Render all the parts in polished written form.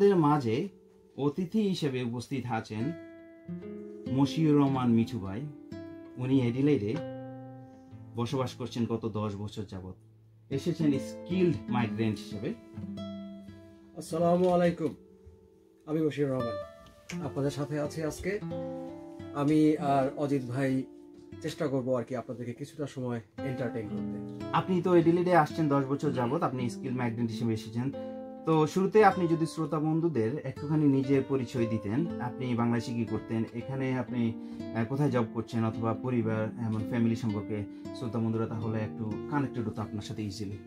আমাদের মাঝে অতিথি হিসেবে উপস্থিত আছেন মশিউর রহমান মিঠু ভাই। উনি অ্যাডিলেডে বসবাস করছেন গত 10 বছর যাবত। এসেছেন স্কিলড মাইগ্রেন্ট হিসেবে। আসসালামু আলাইকুম, আমি মশিউর রহমান আপনাদের সাথে আছি আজকে। আমি আর অজিত ভাই চেষ্টা করবো আর কি আপনাদেরকে কিছুটা সময় এন্টারটেইন করতে। আপনি তো অ্যাডিলেডে আসছেন 10 বছর যাবত, আপনি স্কিল মাইগ্রেন্ট হিসেবে এসেছেন। তো শুরুতে আপনি যদি শ্রোতা বন্ধুদের একটুখানি নিজের পরিচয় দিতেন, আপনি বাংলাদেশে কি করতেন, এখানে আপনি কোথায় জব করছেন, অথবা পরিবার এমন ফ্যামিলি সম্পর্কে শ্রোতা বন্ধুরা তাহলে একটু কানেক্টেড হতো আপনার সাথে ইজিলি।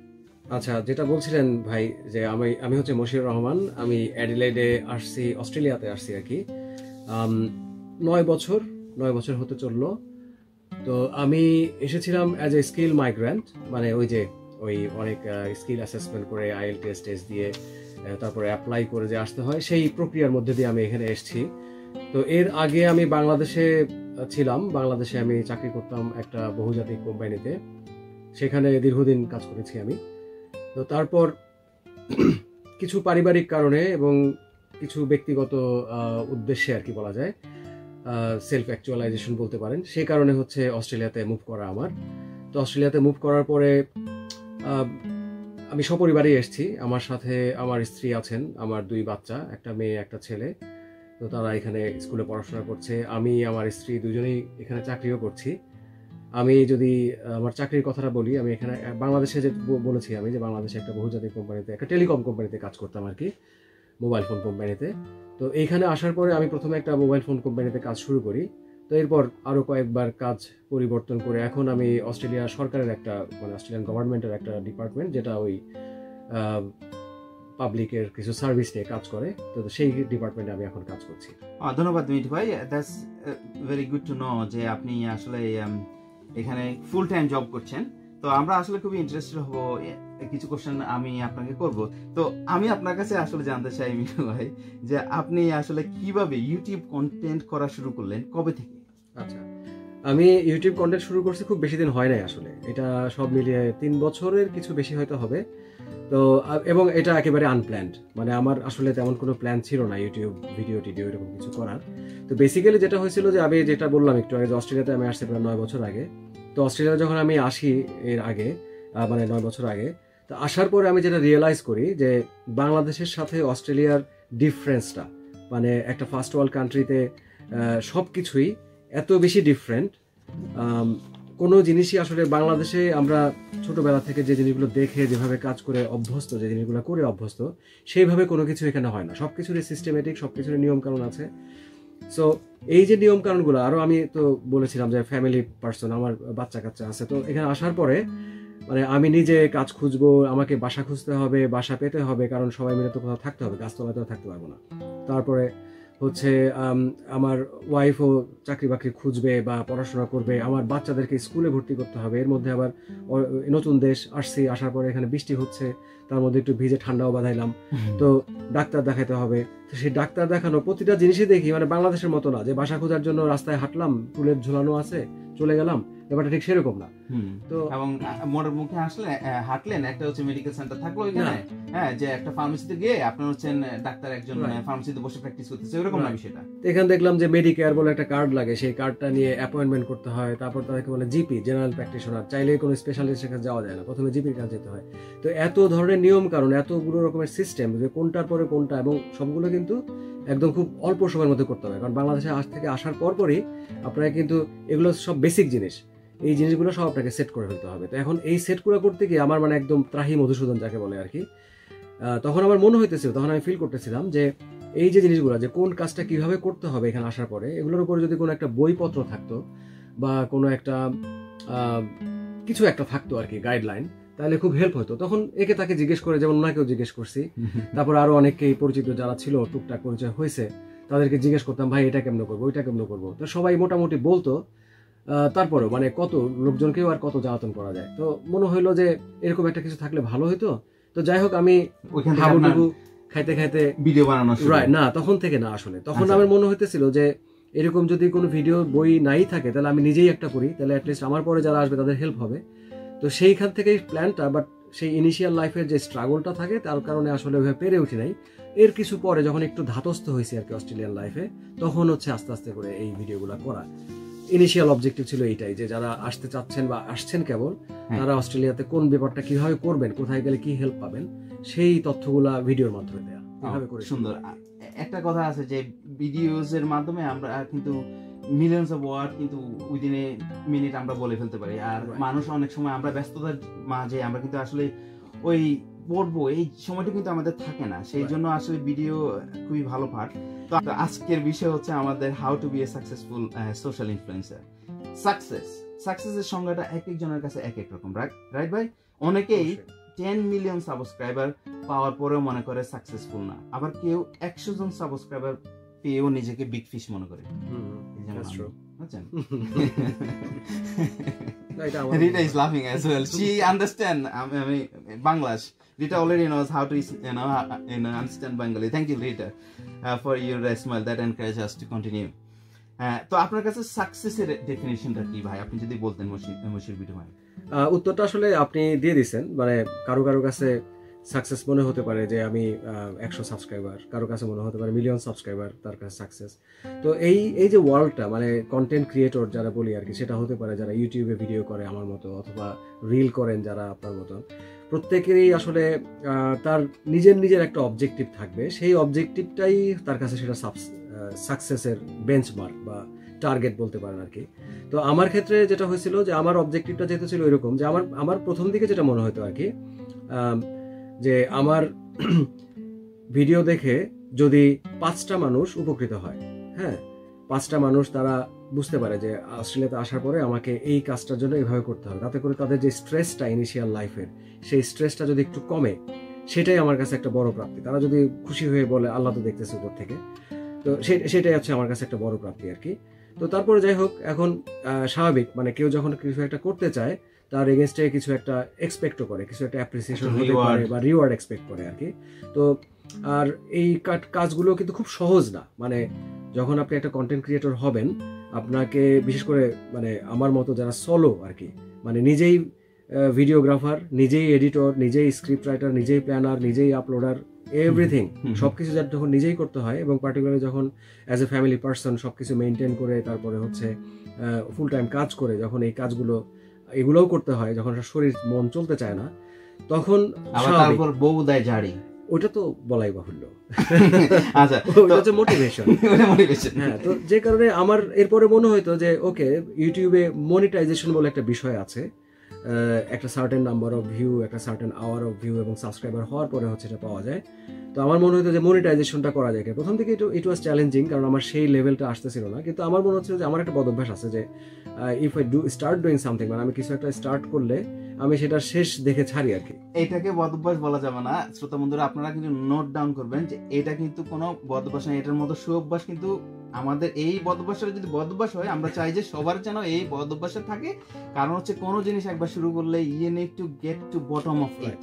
আচ্ছা, যেটা বলছিলেন ভাই যে আমি হচ্ছে মশিউর রহমান। আমি অ্যাডিলেডে আসছি, অস্ট্রেলিয়াতে আসছি আর কি 9 বছর হতে চললো। তো আমি এসেছিলাম অ্যাজ এ স্কিল মাইগ্রেন্ট, মানে ওই অনেক স্কিল অ্যাসেসমেন্ট করে IELTS টেস্ট দিয়ে তারপরে অ্যাপ্লাই করে যে আসতে হয়, সেই প্রক্রিয়ার মধ্যে দিয়ে আমি এখানে এসেছি। তো এর আগে আমি বাংলাদেশে ছিলাম। বাংলাদেশে আমি চাকরি করতাম একটা বহুজাতিক কোম্পানিতে, সেখানে দীর্ঘদিন কাজ করেছি আমি। তো তারপর কিছু পারিবারিক কারণে এবং কিছু ব্যক্তিগত উদ্দেশ্যে আর কি বলা যায়, সেলফ অ্যাকচুয়ালাইজেশন বলতে পারেন, সেই কারণে হচ্ছে অস্ট্রেলিয়াতে মুভ করা আমার। তো অস্ট্রেলিয়াতে মুভ করার পরে আমি সপরিবারেই এসেছি। আমার সাথে আমার স্ত্রী আছেন, আমার 2 বাচ্চা, একটা মেয়ে একটা ছেলে। তো তারা এখানে স্কুলে পড়াশোনা করছে। আমি আমার স্ত্রী দুজনেই এখানে চাকরিও করছি। আমি যদি আমার চাকরির কথাটা বলি, আমি এখানে বাংলাদেশে যে বলেছি আমি যে বাংলাদেশে একটা বহুজাতিক কোম্পানিতে, একটা টেলিকম কোম্পানিতে কাজ করতাম আর কি, মোবাইল ফোন কোম্পানিতে। তো এইখানে আসার পরে আমি প্রথমে একটা মোবাইল ফোন কোম্পানিতে কাজ শুরু করি। তো এরপর আরও কয়েকবার কাজ পরিবর্তন করে এখন আমি অস্ট্রেলিয়া সরকারের একটা, মানে অস্ট্রেলিয়ান গভর্নমেন্টের একটা ডিপার্টমেন্ট, যেটা ওই পাবলিকের কিছু সার্ভিস নিয়ে কাজ করে, তো সেই ডিপার্টমেন্টে আমি এখন কাজ করছি। ধন্যবাদ মিঠু ভাই, that's very good to know যে আপনি আসলে এখানে ফুল টাইম জব করছেন। তো আমরা আসলে খুবই ইন্টারেস্টেড হব, কিছু কোশ্চেন আমি আপনাকে করব। তো আমি আপনার কাছে আসলে জানতে চাই মিঠু ভাই, যে আপনি আসলে কিভাবে ইউটিউব কন্টেন্ট করা শুরু করলেন, কবে থেকে? আচ্ছা, আমি ইউটিউব কন্টেন্ট শুরু করছি খুব বেশি দিন হয় নাই আসলে, এটা সব মিলিয়ে 3 বছরের কিছু বেশি হয়তো হবে। তো এবং এটা একেবারে আনপ্ল্যান্ড, মানে আমার আসলে তেমন কোনো প্ল্যান ছিল না ইউটিউব ভিডিও টিডিও এরকম কিছু করার। তো বেসিক্যালি যেটা হয়েছিল যে আমি যেটা বললাম একটু আগে, যে অস্ট্রেলিয়াতে আমি আসছি প্রায় 9 বছর আগে। তো অস্ট্রেলিয়া যখন আমি আসি এর আগে, মানে 9 বছর আগে, তো আসার পরে আমি যেটা রিয়েলাইজ করি যে বাংলাদেশের সাথে অস্ট্রেলিয়ার ডিফারেন্সটা, মানে একটা ফার্স্ট ওয়ার্ল্ড কান্ট্রিতে সব কিছুই এত বেশি ডিফারেন্ট। কোনো জিনিসই আসলে বাংলাদেশে আমরা ছোটবেলা থেকে যে জিনিসগুলো দেখে যেভাবে কাজ করে অভ্যস্ত, যে জিনিসগুলো করে অভ্যস্ত, সেইভাবে কোনো কিছু এখানে হয় না। সব কিছুরই সিস্টেমেটিক, সব কিছুরই নিয়মকানুন আছে। সো এই যে নিয়মকানুনগুলো, আরও আমি তো বলেছিলাম যে ফ্যামিলি পার্সন, আমার বাচ্চা কাচ্চা আছে। তো এখানে আসার পরে মানে আমি নিজে কাজ খুঁজবো, আমাকে বাসা খুঁজতে হবে, বাসা পেতে হবে, কারণ সবাই মিলে তো কোথাও থাকতে হবে, গাছতলায় তো থাকতে পারবো না। তারপরে হচ্ছে আমার ওয়াইফও চাকরি বাকরি খুঁজবে বা পড়াশোনা করবে, আমার বাচ্চাদেরকে স্কুলে ভর্তি করতে হবে। এর মধ্যে আবার নতুন দেশ আসছি, আসার পরে এখানে বৃষ্টি হচ্ছে, তার মধ্যে একটু ভিজে ঠান্ডাও বাঁধাইলাম। তো ডাক্তার দেখাতে হবে। তো সেই ডাক্তার দেখানো প্রতিটা জিনিসই দেখি মানে বাংলাদেশের মতো না, যে বাসা খোঁজার জন্য রাস্তায় হাঁটলাম, টুলের ঝুলানো আছে, চলে গেলাম, ব্যাপারটা ঠিক সেরকম না। তো এবং মোড়ের মুখে আসলে হাঁটলেন, একটা হচ্ছে মেডিকেল সেন্টার থাকলো এখানে, হ্যাঁ, যে একটা ফার্মেসিতে গিয়ে আপনার হচ্ছেন ডাক্তার একজন ফার্মেসিতে বসে প্র্যাকটিস করতেছে, এরকম না বিষয়টা। এখানে দেখলাম যে মেডিকেয়ার বলে একটা কার্ড লাগে, সেই কার্ডটা নিয়ে অ্যাপয়েন্টমেন্ট করতে হয়। তারপর তাদেরকে বলে জিপি, জেনারেল প্র্যাকটিশনার, চাইলে কোনো স্পেশালিস্টের কাছে যাওয়া যায় না, প্রথমে জিপির কাছে যেতে হয়। তো এত ধরনের নিয়ম কারণ, এতগুলো রকমের সিস্টেম, যে কোনটার পরে কোনটা, এবং সবগুলো কিন্তু একদম খুব অল্প সময়ের মধ্যে করতে হবে। কারণ বাংলাদেশে থেকে আসার পরপরই আপনারা কিন্তু এগুলো সব বেসিক জিনিস, এই জিনিসগুলো সব আপনাকে সেট করে ফেলতে হবে। তো এখন এই সেটগুলো করতে গিয়ে আমার মানে একদম ত্রাহি মধুসূদন যাকে বলে আর কি, তখন আমার মনে হইতেছিল, তখন আমি ফিল করতেছিলাম যে এই যে জিনিসগুলো, যে কোন কাজটা কিভাবে করতে হবে এখানে আসার পরে, এগুলোর উপরে যদি কোনো একটা বইপত্র থাকতো বা কোনো একটা কিছু একটা থাকতো আর কি, গাইডলাইন, তাহলে খুব হেল্প হতো। তখন একে তাকে জিজ্ঞেস করে, যেমন ওনাকেও জিজ্ঞেস করছি, তারপর আরো অনেকেই পরিচিত যারা ছিল, টুকটাক পরিচয় হয়েছে, তাদেরকে জিজ্ঞেস করতাম, ভাই এটা কেমন করবো, ওইটা কেমন করবো। তো সবাই মোটামুটি বলতো। তারপরেও মানে কত লোকজনকেও আর কত জ্বালাতন করা যায়। তো মনে হইলো যে এরকম একটা কিছু থাকলে ভালো হইতো। তো যাই হোক, আমি হাবুডুবু খাইতে খাইতে ভিডিও বানানো না, তখন থেকে না আসলে, তখন আমার মনে হইতেছিল যে এরকম যদি কোনো ভিডিও বই নাই থাকে, তাহলে আমি নিজেই একটা করি, তাহলে অ্যাটলিস্ট আমার পরে যারা আসবে তাদের হেল্প হবে। তো সেইখান থেকেই প্ল্যানটা, বাট সেই ইনিশিয়াল লাইফের যে স্ট্রাগলটা থাকে তার কারণে আসলে ওইভাবে পেরে উঠি নাই। এর কিছু পরে যখন একটু ধাতস্থ হয়েছে আর কি অস্ট্রেলিয়ান লাইফে, তখন হচ্ছে আস্তে আস্তে করে এই ভিডিওগুলো করা। ইনিশিয়াল অবজেক্টিভ ছিল এইটাই, যে যারা আসতে চাচ্ছেন বা আসছেন কেবল, তারা অস্ট্রেলিয়াতে কোন ব্যাপারটা কিভাবে করবেন, কোথায় গেলে কি হেল্প পাবেন, সেই তথ্যগুলা ভিডিওর মাধ্যমে দেয়া। সুন্দর। একটা কথা আছে যে ভিডিওস এর মাধ্যমে আমরা কিন্তু মিলিয়নস অফ ওয়ার্ড কিন্তু উইদিন এ মিনিট আমরা বলে ফেলতে পারি। আর মানুষ অনেক সময় আমরা ব্যস্ততার মাঝে আমরা কিন্তু আসলে ওই পড়বো এই সময়টা কিন্তু আমাদের থাকে না, সেই জন্য আসলে ভিডিও খুবই ভালো পার্ট। তো আজকের বিষয় হচ্ছে আমাদের how to be a successful social influencer. সাকসেসের সংজ্ঞাটা এক একজনের কাছে এক এক রকম, রাইট ভাই? অনেকেই 10 মিলিয়ন সাবস্ক্রাইবার পাওয়ার পরেও মনে করে সাকসেসফুল না, আবার কেউ 100 জন সাবস্ক্রাইবার পেয়েও নিজেকে বিগ ফিশ মনে করে। Rita is laughing as well. She understands Bangladesh. Rita already knows how to understand Bengali. Thank you, Rita, for your smile that encourages us to continue. তো আপনার কাছে সাকসেসের ডেফিনিশনটা কি ভাই, আপনি যদি বলতেন মশির ভিডিও ভাই? উত্তরটা আসলে আপনি দিয়ে দিচ্ছেন। মানে কারো কারো কাছে সাকসেস মনে হতে পারে যে আমি 100 সাবস্ক্রাইবার, কারো কাছে মনে হতে পারে মিলিয়ন সাবস্ক্রাইবার তার কাছে সাকসেস। তো এই যে ওয়ার্ল্ডটা, মানে কন্টেন্ট ক্রিয়েটর যারা বলি আর কি, সেটা হতে পারে যারা ইউটিউবে ভিডিও করে আমার মতো, অথবা রিল করেন যারা আপনার মতো, প্রত্যেকেরই আসলে তার নিজের একটা অবজেক্টিভ থাকবে। সেই অবজেক্টিভটাই তার কাছে সেটা সাকসেসের বেঞ্চমার্ক বা টার্গেট বলতে পারেন আর কি। তো আমার ক্ষেত্রে যেটা হয়েছিল যে আমার অবজেক্টিভটা যেহেতু ছিল এরকম, যে আমার প্রথম দিকে যেটা মনে হতো আর কি, যে আমার ভিডিও দেখে যদি 5টা মানুষ উপকৃত হয়, হ্যাঁ 5টা মানুষ তারা বুঝতে পারে যে অস্ট্রেলিয়াতে আসার পরে আমাকে এই কাজটার জন্য এইভাবে করতে হবে, তাতে করে তাদের যে স্ট্রেসটা ইনিশিয়াল লাইফের, সেই স্ট্রেসটা যদি একটু কমে, সেটাই আমার কাছে একটা বড় প্রাপ্তি। তারা যদি খুশি হয়ে বলে আল্লাহ তো দেখতেছে উপর থেকে, তো সেটাই হচ্ছে আমার কাছে একটা বড় প্রাপ্তি আর কি। তো তারপরে যাই হোক, এখন স্বাভাবিক, মানে কেউ যখন কিছু একটা করতে চায় তার এগেনস্টে কিছু একটা এক্সপেক্টও করে, কিছু একটা অ্যাপ্রিসিয়েশন হতে পারে বা রিওয়ার্ড এক্সপেক্ট করে আর কি। তো আর এই কাজগুলো কিন্তু খুব সহজ না। মানে যখন আপনি একটা কন্টেন্ট ক্রিয়েটর হবেন, আপনাকে বিশেষ করে মানে আমার মতো যারা সলো আর কি, মানে নিজেই ভিডিওগ্রাফার, নিজেই এডিটর, নিজেই স্ক্রিপ্ট রাইটার, নিজেই প্ল্যানার, নিজেই আপলোডার, এভরিথিং সবকিছু যখন নিজেই করতে হয়, এবং পার্টিকুলারলি যখন অ্যাজ এ ফ্যামিলি পার্সন সবকিছু মেনটেন করে, তারপরে হচ্ছে ফুল টাইম কাজ করে, যখন এই কাজগুলো এগুলোও করতে হয়, যখন শরীর মন চলতে চায় না, তখন তারপর বউ দেয় ঝাড়ি, ওটা তো বলাই বাহুল্য। আচ্ছা, ওটা হচ্ছে মোটিভেশন। হ্যাঁ, তো যে কারণে আমার এরপরে মনে হইতো যে ওকে, ইউটিউবে মনিটাইজেশন বলে একটা বিষয় আছে, একটা সার্টেন নাম্বার অফ ভিউ, একটা সার্টেন আওয়ার অফ ভিউ এবং সাবস্ক্রাইবার হওয়ার পরে হচ্ছে এটা পাওয়া যায়। তো আমার মনে হতো যে মনিটাইজেশনটা করা যায়। প্রথম থেকে ইট ওয়াজ চ্যালেঞ্জিং, কারণ আমার সেই লেভেলটা আসতেছিল না। কিন্তু আমার মনে হচ্ছে যে আমার একটা বদভ্যাস আছে যে if I start doing something, মানে আমি কিছু একটা স্টার্ট করলে আমি সেটা শেষ দেখে ছাড়ি আর কি। এটাকে বদভ্যাস বলা যাবে না শ্রোতা বন্ধুরা, আপনারা কিন্তু নোট ডাউন করবেন যে এটা কিন্তু কোনো বদভ্যাস না, এটার মতো সুঅভ্যাস কিন্তু আমাদের এই বদভ্যাসের যদি বদভ্যাস হয়, আমরা চাই যে সবার যেন এই বদভ্যাসে থাকে। কারণ হচ্ছে কোনো জিনিস একবার শুরু করলে you need to get to bottom of it.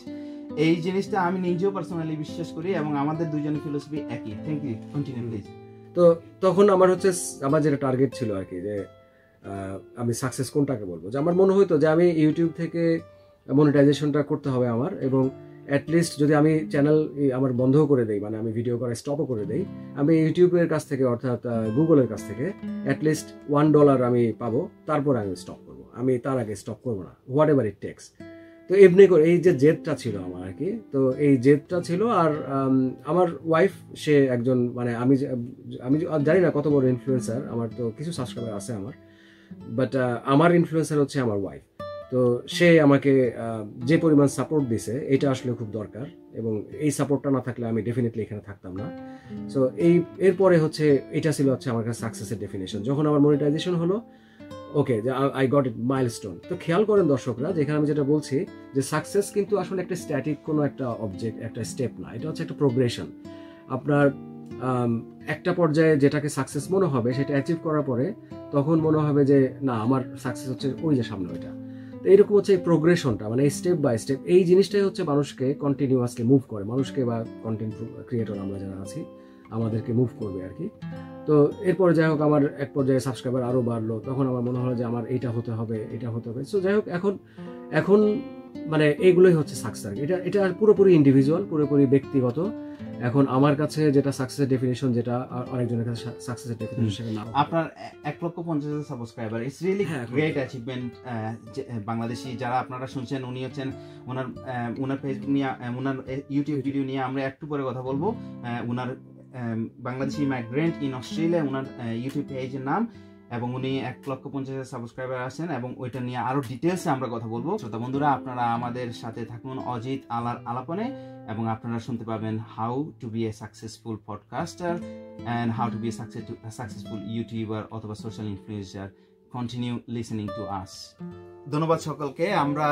এই জিনিসটা আমি নিজেও পার্সোনালি বিশ্বাস করি এবং আমাদের দুজনের ফিলোসফি একই। Thank you, continue please. তো তখন আমার হচ্ছে আমার যেটা টার্গেট ছিল আর কি, যে আমি সাকসেস কোনটাকে বলবো, যে আমার মনে হতো যে আমি ইউটিউব থেকে মনিটাইজেশনটা করতে হবে আমার, এবং অ্যাটলিস্ট যদি আমি চ্যানেল আমার বন্ধও করে দেই, মানে আমি ভিডিও করা স্টপও করে দেই, আমি ইউটিউবের কাছ থেকে অর্থাৎ গুগলের কাছ থেকে অ্যাটলিস্ট $1 আমি পাবো, তারপর আমি স্টপ করবো। আমি তার আগে স্টপ করবো না, হোয়াট এভার ইট টেক্স। তো এমনি করে এই যে জেদটা ছিল আমার আর কি, তো এই জেদটা ছিল। আর আমার ওয়াইফ, সে একজন, মানে আমি জানি না কত বড় ইনফ্লুয়েন্সার, আমার তো কিছু সাবস্ক্রাইবার আছে আমার, বাট আমার ইনফ্লুয়েন্সার হচ্ছে আমার ওয়াইফ। তো সে আমাকে যে পরিমাণ সাপোর্ট দিছে, এটা আসলে খুব দরকার, এবং এই সাপোর্টটা না থাকলে আমি ডেফিনেটলি এখানে থাকতাম না। সো এরপরে হচ্ছে এটা ছিল হচ্ছে আমার কাছে সাকসেসের ডেফিনেশন। যখন আমার মনিটাইজেশন হলো, ওকে, আই গট ইট মাইলস্টোন। তো খেয়াল করেন দর্শকরা, যেখানে আমি যেটা বলছি যে সাকসেস কিন্তু আসলে একটা স্ট্যাটিক কোনো একটা অবজেক্ট, একটা স্টেপ না, এটা হচ্ছে একটা প্রোগ্রেশন। আপনার একটা পর্যায়ে যেটাকে সাকসেস মনে হবে, সেটা অ্যাচিভ করার পরে তখন মনে হবে যে না, আমার সাকসেস হচ্ছে ওই যে সামনে ওইটা। তো এইরকম হচ্ছে এই প্রোগ্রেশনটা, মানে স্টেপ বাই স্টেপ, এই জিনিসটাই হচ্ছে মানুষকে কন্টিনিউয়াসলি মুভ করে, মানুষকে বা কন্টেন্ট ক্রিয়েটর আমরা যারা আছি আমাদেরকে মুভ করবে আর কি। তো এরপরে যাই হোক, আমার এক পর্যায়ে সাবস্ক্রাইবার আরও বাড়লো, তখন আমার মনে হলো যে আমার এইটা হতে হবে, এটা হতে হবে। সো যাই হোক, এখন মানে এইগুলোই হচ্ছে সাকসেস। এটা পুরোপুরি ইন্ডিভিজুয়াল, পুরোপুরি ব্যক্তিগত। এখন আমার কাছে যেটা সাকসেসের ডেফিনিশন, যেটা অনেকজনের কাছে সাকসেসের ডেফিনিশন সেটা না। আপনার 1,50,000 subscriber, it's really great achievement. Bangladeshi যারা আপনারা শুনছেন, উনি হচ্ছেন ওনার ফেসবুক নিয়ে, ওনার ইউটিউব ভিডিও নিয়ে আমরা একটু পরে কথা বলবো। ওনার বাংলাদেশি মাইগ্রেন্ট ইন অস্ট্রেলিয়া ওনার ইউটিউব পেজের নাম, এবং উনি 1,50,000 সাবস্ক্রাইবার আছেন, এবং ওইটা নিয়ে আরো ডিটেলসে আমরা কথা বলবো। শ্রোতা বন্ধুরা, আপনারা আমাদের সাথে থাকুন অজিত আলার আলাপনে, এবং আপনারা শুনতে পাবেন how to be a successful podcaster and how to be a successful YouTuber অথবা social influencer. Continue listening to us. ধন্যবাদ সকলকে। আমরা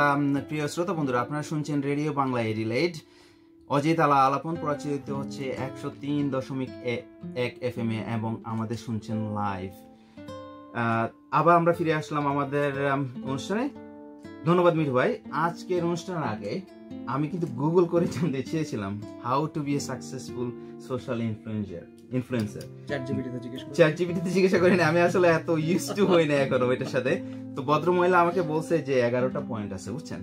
প্রিয় শ্রোতা বন্ধুরা, আপনারা শুনছেন রেডিও বাংলা এডিলেড। অজিত আলা আলাপন প্রচারিত হচ্ছে 103.1 FM এ, এবং আমাদের শুনছেন লাইভ। আবার আমরা ফিরে আসলাম আমাদের অনুষ্ঠানে। ধন্যবাদ মিঠু ভাই। আজকের অনুষ্ঠানের আগে আমি কিন্তু গুগল করে জানতে চেয়েছিলাম how to be a successful social influencer. চ্যাটজিপিটিতে জিজ্ঞাসা করিনি, আমি আসলে এত ইউজড টু হই না এখনো ওইটার সাথে। তো ভদ্রমহিলা আমাকে বলছে যে 11টা পয়েন্ট আছে, বুঝছেন?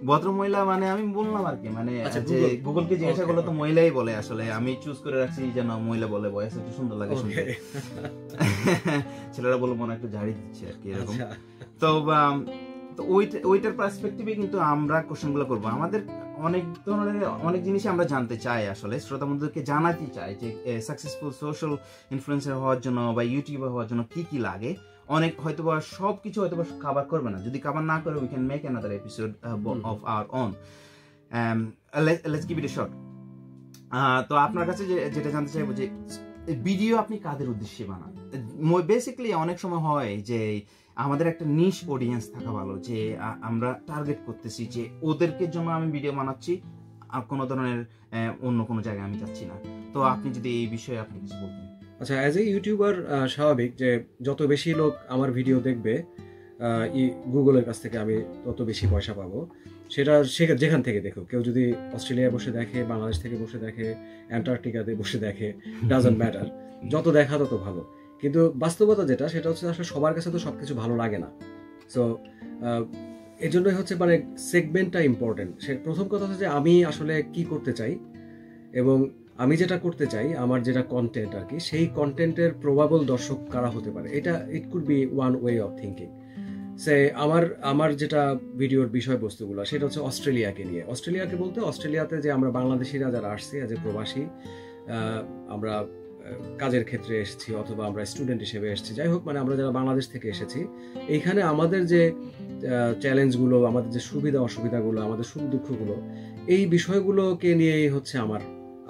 ভদ্রমহিলা মানে আমি বললাম আর কি, মানে যে গুগলকে জিজ্ঞাসা করলে তো মহিলাই বলে। আসলে আমি চুজ করে রাখছি যেন মহিলা বলে, বয়স একটু সুন্দর লাগে শুনতে। ছেলেরা বলে মনে একটু ঝাড়ি দিচ্ছে আর কি, এরকম। তো ওইটার পার্সপেক্টিভে কিন্তু আমরা কোশ্চেনগুলো করবো। আমাদের অনেক ধরনের অনেক জিনিসই আমরা জানতে চাই, আসলে শ্রোতা বন্ধুদেরকে জানাতে চাই যে সাকসেসফুল সোশ্যাল ইনফ্লুয়েন্সার হওয়ার জন্য বা ইউটিউবার হওয়ার জন্য কি কি লাগে। অনেক হয়তোবা সবকিছু হয়তোবা কভার করবে না। যদি কভার না করে, we can make another episode of our own. Let's give it A shot. তো আপনার কাছে যেটা জানতে চাইবো যে ভিডিও আপনি কাদের উদ্দেশ্যে বানান? বেসিক্যালি অনেক সময় হয় যে আমাদের একটা নিশ অডিয়েন্স থাকা ভালো, যে আমরা টার্গেট করতেছি যে ওদেরকে জন্য আমি ভিডিও বানাচ্ছি, আর কোনো ধরনের অন্য কোনো জায়গায় আমি যাচ্ছি না। তো আপনি যদি এই বিষয়ে আপনি কিছু বলতেন। আচ্ছা, অ্যাজ এ ইউটিউবার স্বাভাবিক যে যত বেশি লোক আমার ভিডিও দেখবে গুগলের কাছ থেকে আমি তত বেশি পয়সা পাবো। সেটা যেখান থেকে দেখো, কেউ যদি অস্ট্রেলিয়ায় বসে দেখে, বাংলাদেশ থেকে বসে দেখে, অ্যান্টার্কটিকাতে বসে দেখে, ডাজন্ট ম্যাটার, যত দেখা তত ভালো। কিন্তু বাস্তবতা যেটা, সেটা হচ্ছে আসলে সবার কাছে তো সবকিছু ভালো লাগে না। সো এই জন্যই হচ্ছে মানে সেগমেন্টটা ইম্পর্টেন্ট। সে প্রথম কথা হচ্ছে যে আমি আসলে কি করতে চাই, এবং আমি যেটা করতে চাই, আমার যেটা কন্টেন্ট আর কি, সেই কন্টেন্টের প্রবাবল দর্শক কারা হতে পারে, এটা it could be one way of thinking. সে আমার যেটা ভিডিওর বিষয়বস্তুগুলো, সেটা হচ্ছে অস্ট্রেলিয়াকে নিয়ে। অস্ট্রেলিয়াকে বলতে অস্ট্রেলিয়াতে যে আমরা বাংলাদেশিরা যারা আসছি অ্যাজ এ প্রবাসী, আমরা কাজের ক্ষেত্রে এসেছি অথবা আমরা স্টুডেন্ট হিসেবে এসেছি, যাই হোক, মানে আমরা যারা বাংলাদেশ থেকে এসেছি, এইখানে আমাদের যে চ্যালেঞ্জগুলো, আমাদের যে সুবিধা অসুবিধাগুলো, আমাদের সুখ দুঃখগুলো, এই বিষয়গুলোকে নিয়েই হচ্ছে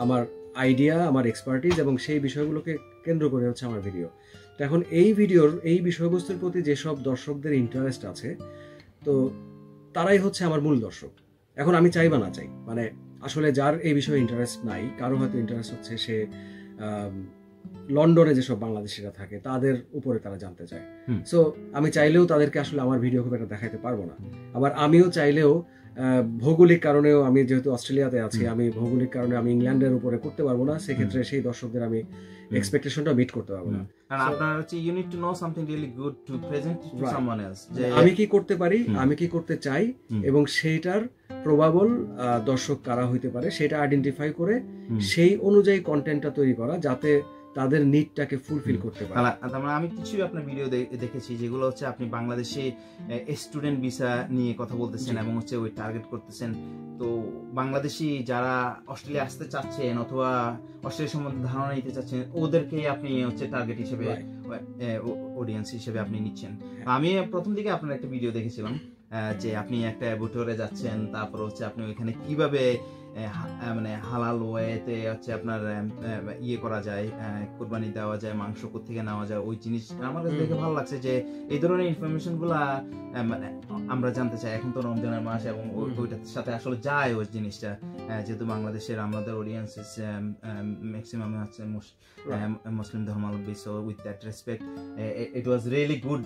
আমার আইডিয়া, আমার এক্সপার্টিজ, এবং সেই বিষয়গুলোকে কেন্দ্র করে হচ্ছে আমার ভিডিও। তো এখন এই ভিডিওর এই বিষয়বস্তুর প্রতি যেসব দর্শকদের ইন্টারেস্ট আছে, তো তারাই হচ্ছে আমার মূল দর্শক। এখন আমি চাই বা না চাই, মানে আসলে যার এই বিষয়ে ইন্টারেস্ট নাই, কারো হয়তো ইন্টারেস্ট হচ্ছে সে লন্ডনে যেসব বাংলাদেশিরা থাকে তাদের উপরে তারা জানতে চায়। সো আমি চাইলেও তাদেরকে আসলে আমার ভিডিও খুব একটা দেখাতে পারবো না। আবার আমিও চাইলেও ভৌগোলিক কারণেও, আমি যেহেতু অস্ট্রেলিয়াতে আছি, আমি ভৌগোলিক কারণে আমি ইংল্যান্ডের উপরে করতে পারবো না। সেক্ষেত্রে সেই দর্শকদের আমি এক্সপেকটেশনটা মিট করতে পারবো না। আমি কি করতে পারি, আমি কি করতে চাই, এবং সেইটার প্রবাবল দর্শক কারা হইতে পারে সেটা আইডেন্টিফাই করে সেই অনুযায়ী কন্টেন্টটা তৈরি করা, যাতে তাদের নিডটাকে ফুলফিল করতে পারে। আমি কিছু আপনার ভিডিও দেখেছি যেগুলো হচ্ছে আপনি বাংলাদেশে স্টুডেন্ট ভিসা নিয়ে কথা বলতেছেন, এবং হচ্ছে ওই টার্গেট করতেছেন। তো বাংলাদেশি যারা অস্ট্রেলিয়া আসতে চাচ্ছেন অথবা অস্ট্রেলিয়া সম্বন্ধে ধারণা নিতে চাচ্ছেন, ওদেরকে আপনি হচ্ছে টার্গেট হিসেবে, অডিয়েন্স হিসেবে আপনি নিচ্ছেন। আমি প্রথম দিকে আপনার একটা ভিডিও দেখেছিলাম যে আপনি একটা বুটোরে যাচ্ছেন, তারপর হচ্ছে আপনি ওইখানে কিভাবে মানে হালাল ওয়েতে হচ্ছে আপনার ইয়ে করা যায়, কুরবানি দেওয়া যায়, মাংস কোত্থেকে নেওয়া যায়, ওই জিনিস আমার কাছে দেখে ভালো লাগছে যে এই ধরনের ইনফরমেশন গুলা মানে আমরা জানতে চাই। এখন তো রমজানের মাস, এবং ওইটার সাথে আসলে যায় ওই জিনিসটা, যেহেতু বাংলাদেশের আমাদের অডিয়েন্স ম্যাক্সিমাম হচ্ছে মুসলিম ধর্মাবলম্বী। So with that respect it was really good,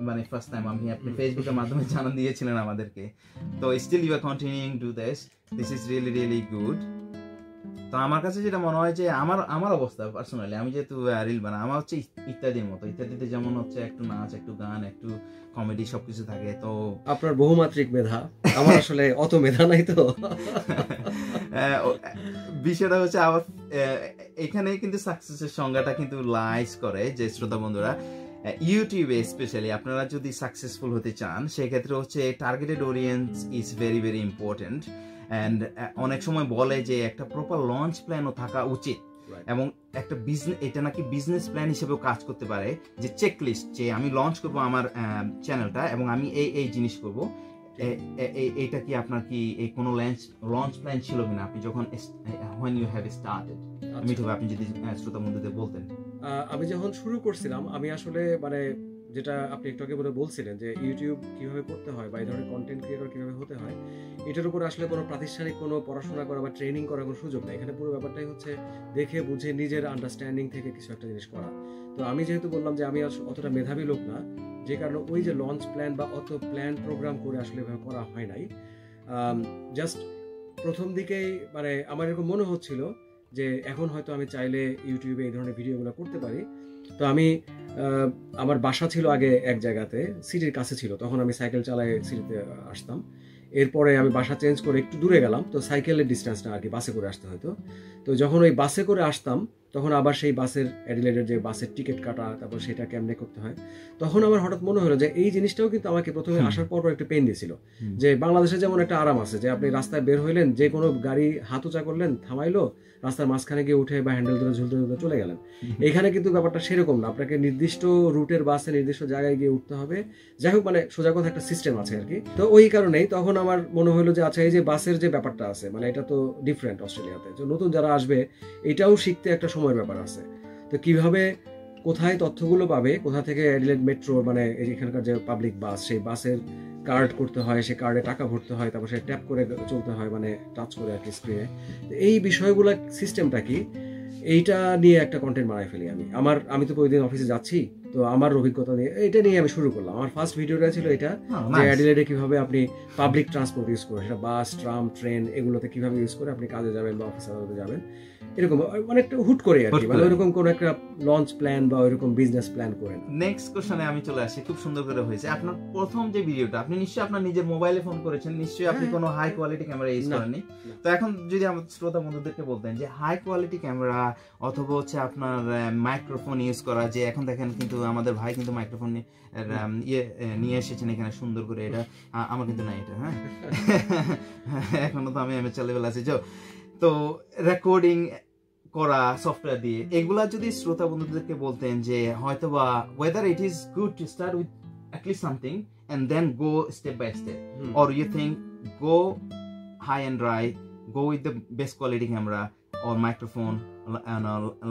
মানে ফার্স্ট টাইম আপনি ফেসবুকের মাধ্যমে জানান দিয়েছিলেন আমাদেরকে। তো still you are continuing to this is really good. তো আমার কাছে যেটা মনে হয় যে আমার অবস্থা পার্সোনালি, আমি যেহেতু রিল বানাই, আমার হচ্ছে ইত্যাদির মতো, ইত্যাদিতে যেমন হচ্ছে একটু নাচ, একটু গান, একটু কমেডি সবকিছু থাকে। তো আপনার বহুমাত্রিক মেধা, আমার আসলে অত মেধা নাই তো। বিষয়টা হচ্ছে আবার এখানে কিন্তু সাকসেসের সংজ্ঞাটা কিন্তু লাইস করে যে শ্রোতা বন্ধুরা, ইউটিউবে স্পেশালি আপনারা যদি সাকসেসফুল হতে চান সেক্ষেত্রে হচ্ছে targeted audience is very very important. And অনেক সময় বলে যে একটা প্রপার লঞ্চ প্ল্যানও থাকা উচিত, এবং একটা বিজনেস, এটা নাকি বিজনেস প্ল্যান হিসেবেও কাজ করতে পারে, যে চেকলিস্ট, যে আমি লঞ্চ করব আমার চ্যানেলটা এবং আমি এই জিনিস করব। এইটা কি আপনার কি এই কোনো লঞ্চ প্ল্যান ছিল কিনা আপনি যখন when you have started? Mithu ভাই, আপনি যদি শ্রোতা বন্ধুদের বলতেন। আমি যখন শুরু করছিলাম, আমি আসলে মানে যেটা আপনি একটু আগে বলছিলেন যে ইউটিউব কিভাবে করতে হয় বা এই ধরনের কন্টেন্ট ক্রিয়েটর কিভাবে হতে হয়, এটার উপর আসলে কোনো প্রাতিষ্ঠানিক কোনো পড়াশোনা করা বা ট্রেনিং করার কোনো সুযোগ নেই। এখানে পুরো ব্যাপারটাই হচ্ছে দেখে বুঝে নিজের আন্ডারস্ট্যান্ডিং থেকে কিছু একটা জিনিস করা। তো আমি যেহেতু বললাম যে আমি অতটা মেধাবী লোক না, যে কারণে ওই যে লঞ্চ প্ল্যান বা অত প্ল্যান প্রোগ্রাম করে আসলে এভাবে করা হয় নাই। জাস্ট প্রথম দিকেই মানে আমার এরকম মনে হচ্ছিল যে এখন হয়তো আমি চাইলে ইউটিউবে এই ধরনের ভিডিওগুলো করতে পারি। তো আমি আমার বাসা ছিল আগে এক জায়গাতে, সিটির কাছে ছিল, তখন আমি সাইকেল চালায় সিটিতে আসতাম। এরপরে আমি বাসা চেঞ্জ করে একটু দূরে গেলাম, তো সাইকেলের ডিস্টেন্সটা আর কি বাসে করে আসতে হতো। তো যখন ওই বাসে করে আসতাম তখন আবার সেই বাসের অ্যাডিলেডের যে বাসের টিকিট কাটা, তারপর সেটা কেমনে করতে হয়, তখন আমার হঠাৎ মনে হলো যে এই জিনিসটাও কিন্তু আমাকে প্রথমে আসার পর একটু পেন দিয়েছিল। যে বাংলাদেশে যেমন একটা আরাম আছে যে আপনি রাস্তায় বের হইলেন, যে কোনো গাড়ি হাত উঁচা করলেন, থামাইলো, রাস্তার মাঝখানে গিয়ে উঠে বা হ্যান্ডেল ধরে ঝুলতে ঝুলতে চলে গেলেন। এখানে কিন্তু ব্যাপারটা সেরকম না, আপনাকে নির্দিষ্ট রুটের বাসে নির্দিষ্ট জায়গায় গিয়ে উঠতে হবে। যাই হোক, মানে সোজা কথা একটা সিস্টেম আছে আর কি। তো ওই কারণেই তখন আমার মনে হলো যে আচ্ছা, এই যে বাসের যে ব্যাপারটা আছে, মানে এটা তো ডিফারেন্ট অস্ট্রেলিয়াতে, যে নতুন যারা আসবে এটাও শিখতে একটা সময়ের ব্যাপার আছে। তো কিভাবে কোথায় তথ্যগুলো পাবে, কোথা থেকে অ্যাডিলেড মেট্রো মানে এখানকার যে পাবলিক বাস, সেই বাসের কার্ড করতে হয়, সে কার্ডে টাকা ভরতে হয়, তারপর সে ট্যাপ করে চলতে হয়, মানে টাচ করে আর কি স্ক্রিনে। এই বিষয়গুলো সিস্টেমটা কি, এইটা নিয়ে একটা কন্টেন্ট বানাই ফেলি আমি তো প্রতিদিন অফিসে যাচ্ছি, তো আমার অভিজ্ঞতা নিয়ে এটা নিয়ে আমি শুরু করলাম। আমার ফার্স্ট ভিডিওটা ছিল এটা, যে অ্যাডিলেডে কিভাবে আপনি পাবলিক ট্রান্সপোর্ট ইউজ করে, সেটা বাস, ট্রাম, ট্রেন, এগুলোতে কিভাবে ইউজ করে আপনি কাজে যাবেন বা অফিসে যাবেন, এরকম অনেকটা হুট করে আর কি, মানে ওইরকম কোন একটা লঞ্চ প্ল্যান বা ওইরকম বিজনেস প্ল্যান করে। নেক্সট কোশ্চেনে আমি চলে আসি, খুব সুন্দর করে হয়েছে। আপনার প্রথম যে ভিডিওটা, আপনি নিশ্চয়ই আপনার নিজের মোবাইলে ফোন করেছেন, নিশ্চয়ই আপনি কোনো হাই কোয়ালিটি ক্যামেরা ইউজ করেননি। তো এখন যদি আমাদের শ্রোতা বন্ধুদেরকে বলতেন যে হাই কোয়ালিটি ক্যামেরা অথবা হচ্ছে আপনার মাইক্রোফোন ইউজ করা, যে এখন দেখেন কিন্তু আমাদের ভাই কিন্তু মাইক্রোফোন নিয়ে এসেছেন এখানে সুন্দর করে, এটা আমার কিন্তু নাই এটা, হ্যাঁ এখনো তো আমি চ্যালেঞ্জ আছে। তো রেকর্ডিং করা সফটওয়্যার দিয়ে, এগুলা যদি শ্রোতা বন্ধুদেরকে বলতেন যে হয়তোবা whether it is good to start with at least something and then go step by step, or you think go high and dry, go with the best quality camera or microphone and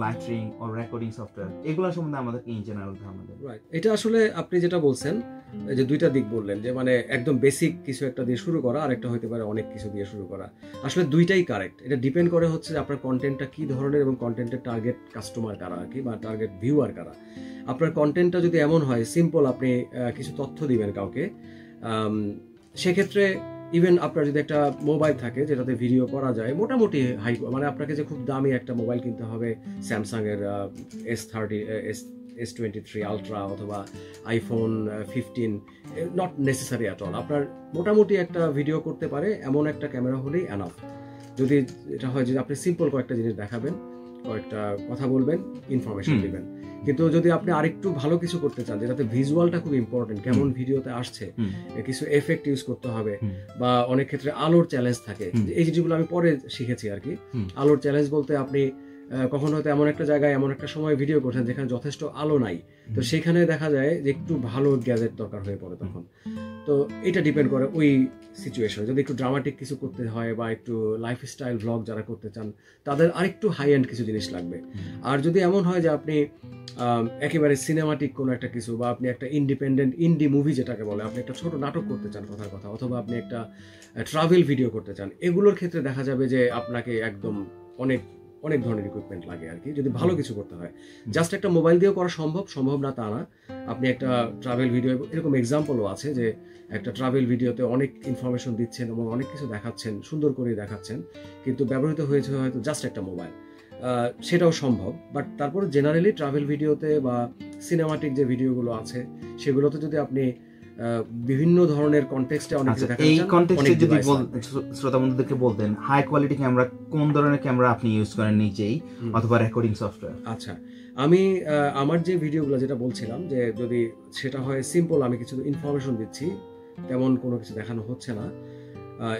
lighting or recording software, এগুলা সম্বন্ধে আমাদেরকে in general ধারণা দেন। Right, এটা আসলে আপনি যেটা বলছেন যে দুইটা দিক বললেন, যে মানে একদম বেসিক কিছু একটা দিয়ে শুরু করা, আর একটা হতে পারে অনেক কিছু দিয়ে শুরু করা। আসলে দুইটাই কারেক্ট। এটা ডিপেন্ড করে হচ্ছে আপনার কন্টেন্টটা কি ধরনের এবং কন্টেন্টের টার্গেট কাস্টমার কারা আর কি, বা টার্গেট ভিউয়ার কারা। আপনার কন্টেন্টটা যদি এমন হয় সিম্পল, আপনি কিছু তথ্য দিবেন কাউকে, সেক্ষেত্রে ইভেন আপনার যদি একটা মোবাইল থাকে যেটাতে ভিডিও করা যায় মোটামুটি হাই, মানে আপনাকে যে খুব দামি একটা মোবাইল কিনতে হবে, স্যামসাং এর S23 আলট্রা অথবা iPhone 15, not necessary at all. আপনার মোটামুটি একটা ভিডিও করতে পারে এমন একটা ক্যামেরা হলেই এনাফ। যদি এটা হয় যে আপনি সিম্পল কয়েকটা জিনিস দেখাবেন, কয়েকটা কথা বলবেন, ইনফরমেশন দিবেন। কিন্তু যদি আপনি আরেকটু ভালো কিছু করতে চান, যেটাতে ভিজুয়ালটা খুব ইম্পর্টেন্ট, কেমন ভিডিওতে আসছে, কিছু এফেক্ট ইউজ করতে হবে, বা অনেক ক্ষেত্রে আলোর চ্যালেঞ্জ থাকে, এই জিনিসগুলো আমি পরে শিখেছি আর কি। আলোর চ্যালেঞ্জ বলতে আপনি কখনো হয়তো এমন একটা জায়গায় এমন একটা সময় ভিডিও করছেন যেখানে যথেষ্ট আলো নাই, তো সেখানে দেখা যায় যে একটু ভালো গ্যাজেট দরকার হয়ে পড়ে তখন। তো এটা ডিপেন্ড করে ওই সিচুয়েশন। যদি একটু ড্রামাটিক কিছু করতে হয় বা একটু লাইফস্টাইল ভ্লগ যারা করতে চান, তাদের আরেকটু হাই এন্ড কিছু জিনিস লাগবে। আর যদি এমন হয় যে আপনি একেবারে সিনেমাটিক কোনো একটা কিছু, বা আপনি একটা ইন্ডিপেন্ডেন্ট ইন্ডি মুভি যেটাকে বলে, আপনি একটা ছোট নাটক করতে চান কথার কথা, অথবা আপনি একটা ট্রাভেল ভিডিও করতে চান, এগুলোর ক্ষেত্রে দেখা যাবে যে আপনাকে একদম অনেক অনেক ধরনের ইকুইপমেন্ট লাগে আর কি, যদি ভালো কিছু করতে হয়। জাস্ট একটা মোবাইল দিয়েও করা সম্ভব না তা না। আপনি একটা ট্রাভেল ভিডিও, এরকম এক্সাম্পলও আছে যে একটা ট্রাভেল ভিডিওতে অনেক ইনফরমেশন দিচ্ছেন এবং অনেক কিছু দেখাচ্ছেন, সুন্দর করে দেখাচ্ছেন, কিন্তু ব্যবহৃত হয়েছে হয়তো জাস্ট একটা মোবাইল, সেটাও সম্ভব। বাট তারপর জেনারেলি ট্রাভেল ভিডিওতে বা সিনেমাটিক যে ভিডিওগুলো আছে সেগুলোতে যদি আপনি বিভিন্ন ধরনের কনটেক্সটে অনেক কিছু দেখাচ্ছেন, এই কনটেক্সটে যদি শ্রোতা বন্ধুদেরকে বলতেন হাই কোয়ালিটি ক্যামেরা, কোন ধরনের ক্যামেরা আপনি ইউজ করেন নিজেই অথবা রেকর্ডিং সফটওয়্যার? আচ্ছা, আমি আমার যে ভিডিওগুলো যেটা বলছিলাম যে যদি সেটা হয় সিম্পল, আমি কিছু ইনফরমেশন দিচ্ছি, তেমন কোনো কিছু দেখানো হচ্ছে না,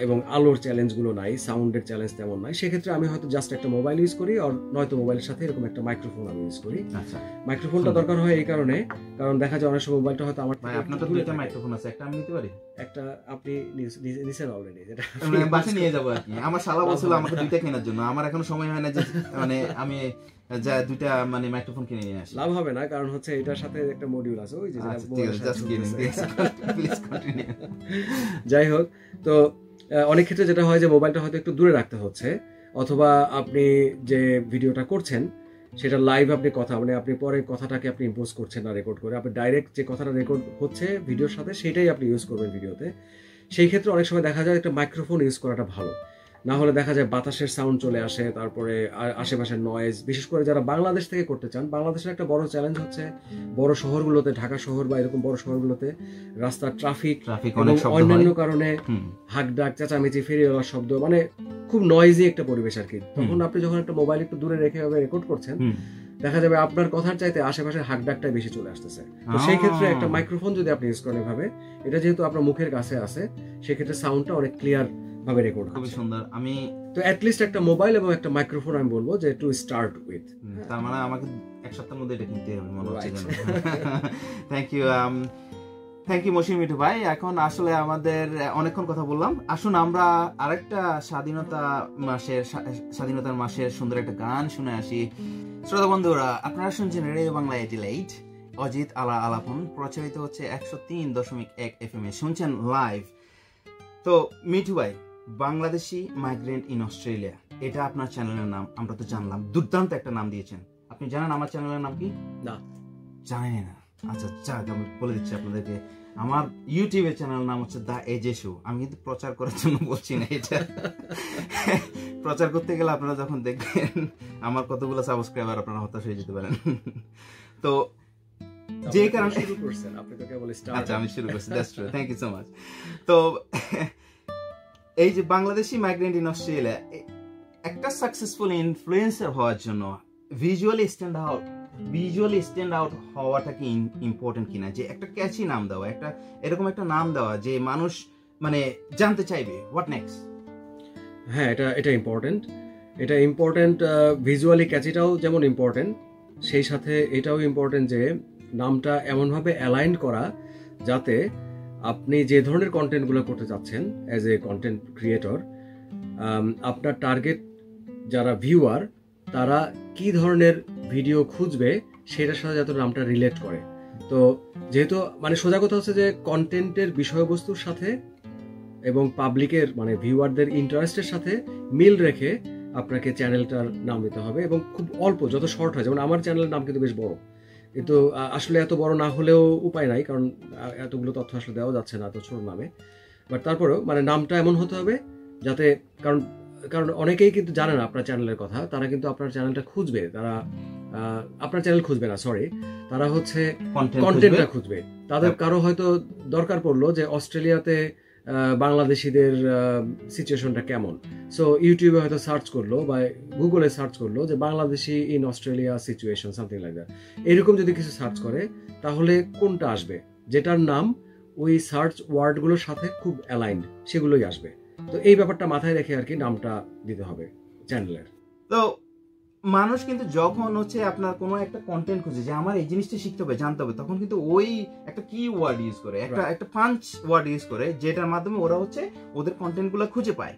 এবং আলোর চ্যালেঞ্জগুলো নাই, সাউন্ডের চ্যালেঞ্জ তেমন নাই, সেক্ষেত্রে আমি হয়তো জাস্ট একটা মোবাইল ইউজ করি, আর নয়তো মোবাইলের সাথে এরকম একটা মাইক্রোফোন আমি ইউজ করি। আচ্ছা, মাইক্রোফোনটা দরকার হয় এই কারণে, কারণ দেখা যায় অনেক সময় মোবাইলটা হয়তো আমার আপনার তো দুইটা মাইক্রোফোন আছে, একটা আমি নিতে পারি? একটা আপনি নিছেন অলরেডি, যেটা বাসে নিয়ে যাবো আর কি। আমার শালা বলছিল আমাকে দুইটা কেনার জন্য, আমার এখনো সময় হয় না যে মানে আমি যা দুইটা মানে মাইক্রোফোন কিনে নিয়ে আসি। লাভ হবে না, কারণ হচ্ছে এটার সাথে একটা মডিউল আছে, ওই যে যাই হোক। তো অনেক ক্ষেত্রে যেটা হয় যে মোবাইলটা হয়তো একটু দূরে রাখতে হচ্ছে, অথবা আপনি যে ভিডিওটা করছেন সেটা লাইভ আপনি কথা, মানে আপনি পরে কথাটাকে আপনি ইম্পোজ করছেন না রেকর্ড করে, আপনি ডাইরেক্ট যে কথাটা রেকর্ড হচ্ছে ভিডিওর সাথে সেটাই আপনি ইউজ করবেন ভিডিওতে। সেই ক্ষেত্রে অনেক সময় দেখা যায় একটা মাইক্রোফোন ইউজ করাটা ভালো, না হলে দেখা যায় বাতাসের সাউন্ড চলে আসে, তারপরে আশেপাশের নয়েজ। বিশেষ করে যারা বাংলাদেশ থেকে করতে চান, বাংলাদেশের একটা বড় চ্যালেঞ্জ হচ্ছে বড় শহরগুলোতে, ঢাকা শহর বা এরকম বড় শহরগুলোতে রাস্তার ট্রাফিক এবং অন্যান্য কারণে হাঁকডাক, চেঁচামেচি, ফেরিওয়ালার শব্দ, মানে খুব নয়েজি একটা পরিবেশ আর কি। তখন আপনি যখন একটা মোবাইল একটু দূরে রেখে রেকর্ড করছেন, দেখা যাবে আপনার কথার চাইতে আশেপাশের হাঁকডাকটাই বেশি চলে আসতেছে। তো সেই ক্ষেত্রে একটা মাইক্রোফোন যদি আপনি ইউজ করেন এভাবে, এটা যেহেতু আপনার মুখের কাছে আছে, সেক্ষেত্রে সাউন্ডটা অনেক ক্লিয়ার ভাবে রেকর্ড হবে। খুবই সুন্দর। আমি তো অ্যাট লিস্ট একটা মোবাইল এবং একটা মাইক্রোফোন আমি বলবো যে টু স্টার্ট উইথ। তার মানে আমাকে এক সপ্তাহের মধ্যে এটা কিনতে হবে মনে হচ্ছে। থ্যাংক ইউ মসির মিঠু ভাই। এখন আসলে আমাদের অনেকক্ষণ কথা বললাম, আসুন আমরা আরেকটা স্বাধীনতার মাসের সুন্দর একটা গান শুনে আসি। শ্রোতা বন্ধুরা, আপনারা শুনছেন রেডিও বাংলা 88, অজিত আলা আলাপন, প্রচারিত হচ্ছে 103.1 FM এ, শুনছেন লাইভ। তো মিঠু ভাই, বাংলাদেশি মাইগ্রেন্ট ইন অস্ট্রেলিয়া, এটা আপনার চ্যানেলের নাম, আমরা তো জানলাম, দুর্দান্ত একটা নাম দিয়েছেন। আপনি জানেন আমার চ্যানেলের নাম কি? না, জানেন না? আচ্ছা যাক, আমি বলে দিচ্ছি আপনাদেরকে। আমার ইউটিউবের চ্যানেলের নাম হচ্ছে দ্য এজে শো। আমি কিন্তু প্রচার করার জন্য বলছি না এটা, প্রচার করতে গেলে আপনারা যখন দেখবেন আমার কতগুলো সাবস্ক্রাইবার, আপনারা হতাশ হয়ে যেতে পারেন। তো যে কারণে শুরু করছেন আপনি, তো কেবল স্টার্ট। আচ্ছা, আমি শুরু করছি, that's true, thank you so much. তো এই যে বাংলাদেশি মাইগ্রেন্ট ইন অস্ট্রেলিয়া, একটা সাকসেসফুল ইনফ্লুয়েন্সার হওয়ার জন্য ভিজুয়ালি স্ট্যান্ড আউট হওয়াটা কি ইম্পর্টেন্ট কিনা? যে একটা ক্যাচি নাম দেওয়া, একটা এরকম একটা নাম দেওয়া যে মানুষ মানে জানতে চাইবে হোয়াট নেক্সট। হ্যাঁ, এটা ইম্পর্টেন্ট। ভিজুয়ালি ক্যাচিটাও যেমন ইম্পর্টেন্ট, সেই সাথে এটাও ইম্পর্টেন্ট যে নামটা এমনভাবে অ্যালাইন করা যাতে আপনি যে ধরনের কন্টেন্টগুলো করতে চাচ্ছেন অ্যাজ এ কন্টেন্ট ক্রিয়েটর, আপনার টার্গেট যারা ভিউয়ার, তারা কি ধরনের ভিডিও খুঁজবে সেটার সাথে যাতে নামটা রিলেট করে। তো যেহেতু মানে সোজা কথা হচ্ছে যে কন্টেন্টের বিষয়বস্তুর সাথে এবং পাবলিকের মানে ভিউয়ারদের ইন্টারেস্টের সাথে মিল রেখে আপনাকে চ্যানেলটার নাম দিতে হবে, এবং খুব অল্প, যত শর্ট হয়। যেমন আমার চ্যানেলের নাম কিন্তু বেশ বড়, কিন্তু আসলে এত বড় না হলেও উপায় নাই, কারণ এতগুলো তথ্য আসলে দেওয়া যাচ্ছে না এত ছোট নামে। বাট তারপরেও মানে নামটা এমন হতে হবে যাতে, কারণ অনেকেই কিন্তু জানে না আপনার চ্যানেলের কথা, তারা কিন্তু আপনার চ্যানেলটা খুঁজবে, তারা আপনার চ্যানেল খুঁজবে না, সরি, তারা হচ্ছে কন্টেন্টটা খুঁজবে। তাদের কারো হয়তো দরকার পড়লো যে অস্ট্রেলিয়াতে বাংলাদেশিদের সিচুয়েশনটা কেমন, সো ইউটিউবে হয়তো সার্চ করলো বা গুগলে সার্চ করলো যে Bangladeshi in Australia situation, something like that. এরকম যদি কিছু সার্চ করে, তাহলে কোনটা আসবে যেটার নাম ওই সার্চ ওয়ার্ডগুলোর সাথে খুব অ্যালাইন্ড, সেগুলোই আসবে। তো এই ব্যাপারটা মাথায় রেখে আর কি নামটা দিতে হবে চ্যানেলের। তো মানুষ কিন্তু যখন হচ্ছে আপনার কোনো একটা কন্টেন্ট খুঁজে যে আমার এই জিনিসটা শিখতে হবে, জানতে হবে, তখন কিন্তু ওই একটা কি ওয়ার্ড ইউজ করে, একটা পাঞ্চ ওয়ার্ড ইউজ করে, যেটার মাধ্যমে ওরা হচ্ছে ওদের কন্টেন্ট গুলো খুঁজে পায়।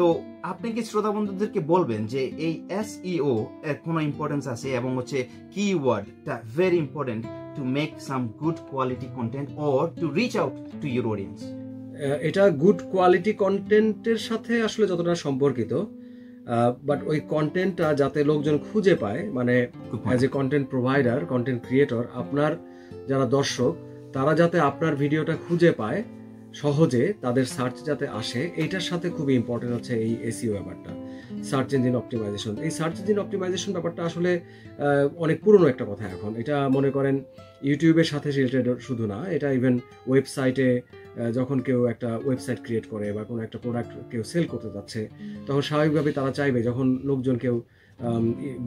তো আপনি কি শ্রোতা বন্ধুদেরকে বলবেন যে এই SEO এর কোনো ইম্পর্টেন্স আছে, এবং হচ্ছে কি ওয়ার্ডটা very important to make some good quality content or to reach out to your audience? এটা গুড কোয়ালিটি কন্টেন্টের সাথে আসলে যতটা সম্পর্কিত, বাট ওই কন্টেন্টটা যাতে লোকজন খুঁজে পায়, মানে as a content provider, content creator, আপনার যারা দর্শক তারা যাতে আপনার ভিডিওটা খুঁজে পায় সহজে, তাদের সার্চ যাতে আসে, এইটার সাথে খুবই ইম্পর্টেন্ট হচ্ছে এই এসইও ব্যাপারটা, সার্চ ইঞ্জিন অপটিমাইজেশন। এই সার্চ ইঞ্জিন অপটিমাইজেশন ব্যাপারটা আসলে অনেক পুরনো একটা কথা এখন। এটা মনে করেন ইউটিউবের সাথে রিলেটেড শুধু না, এটা ইভেন ওয়েবসাইটে যখন কেউ একটা ওয়েবসাইট ক্রিয়েট করে বা কোনো একটা প্রোডাক্ট কেউ সেল করতে যাচ্ছে, তখন স্বাভাবিকভাবে তারা চাইবে যখন লোকজন কেউ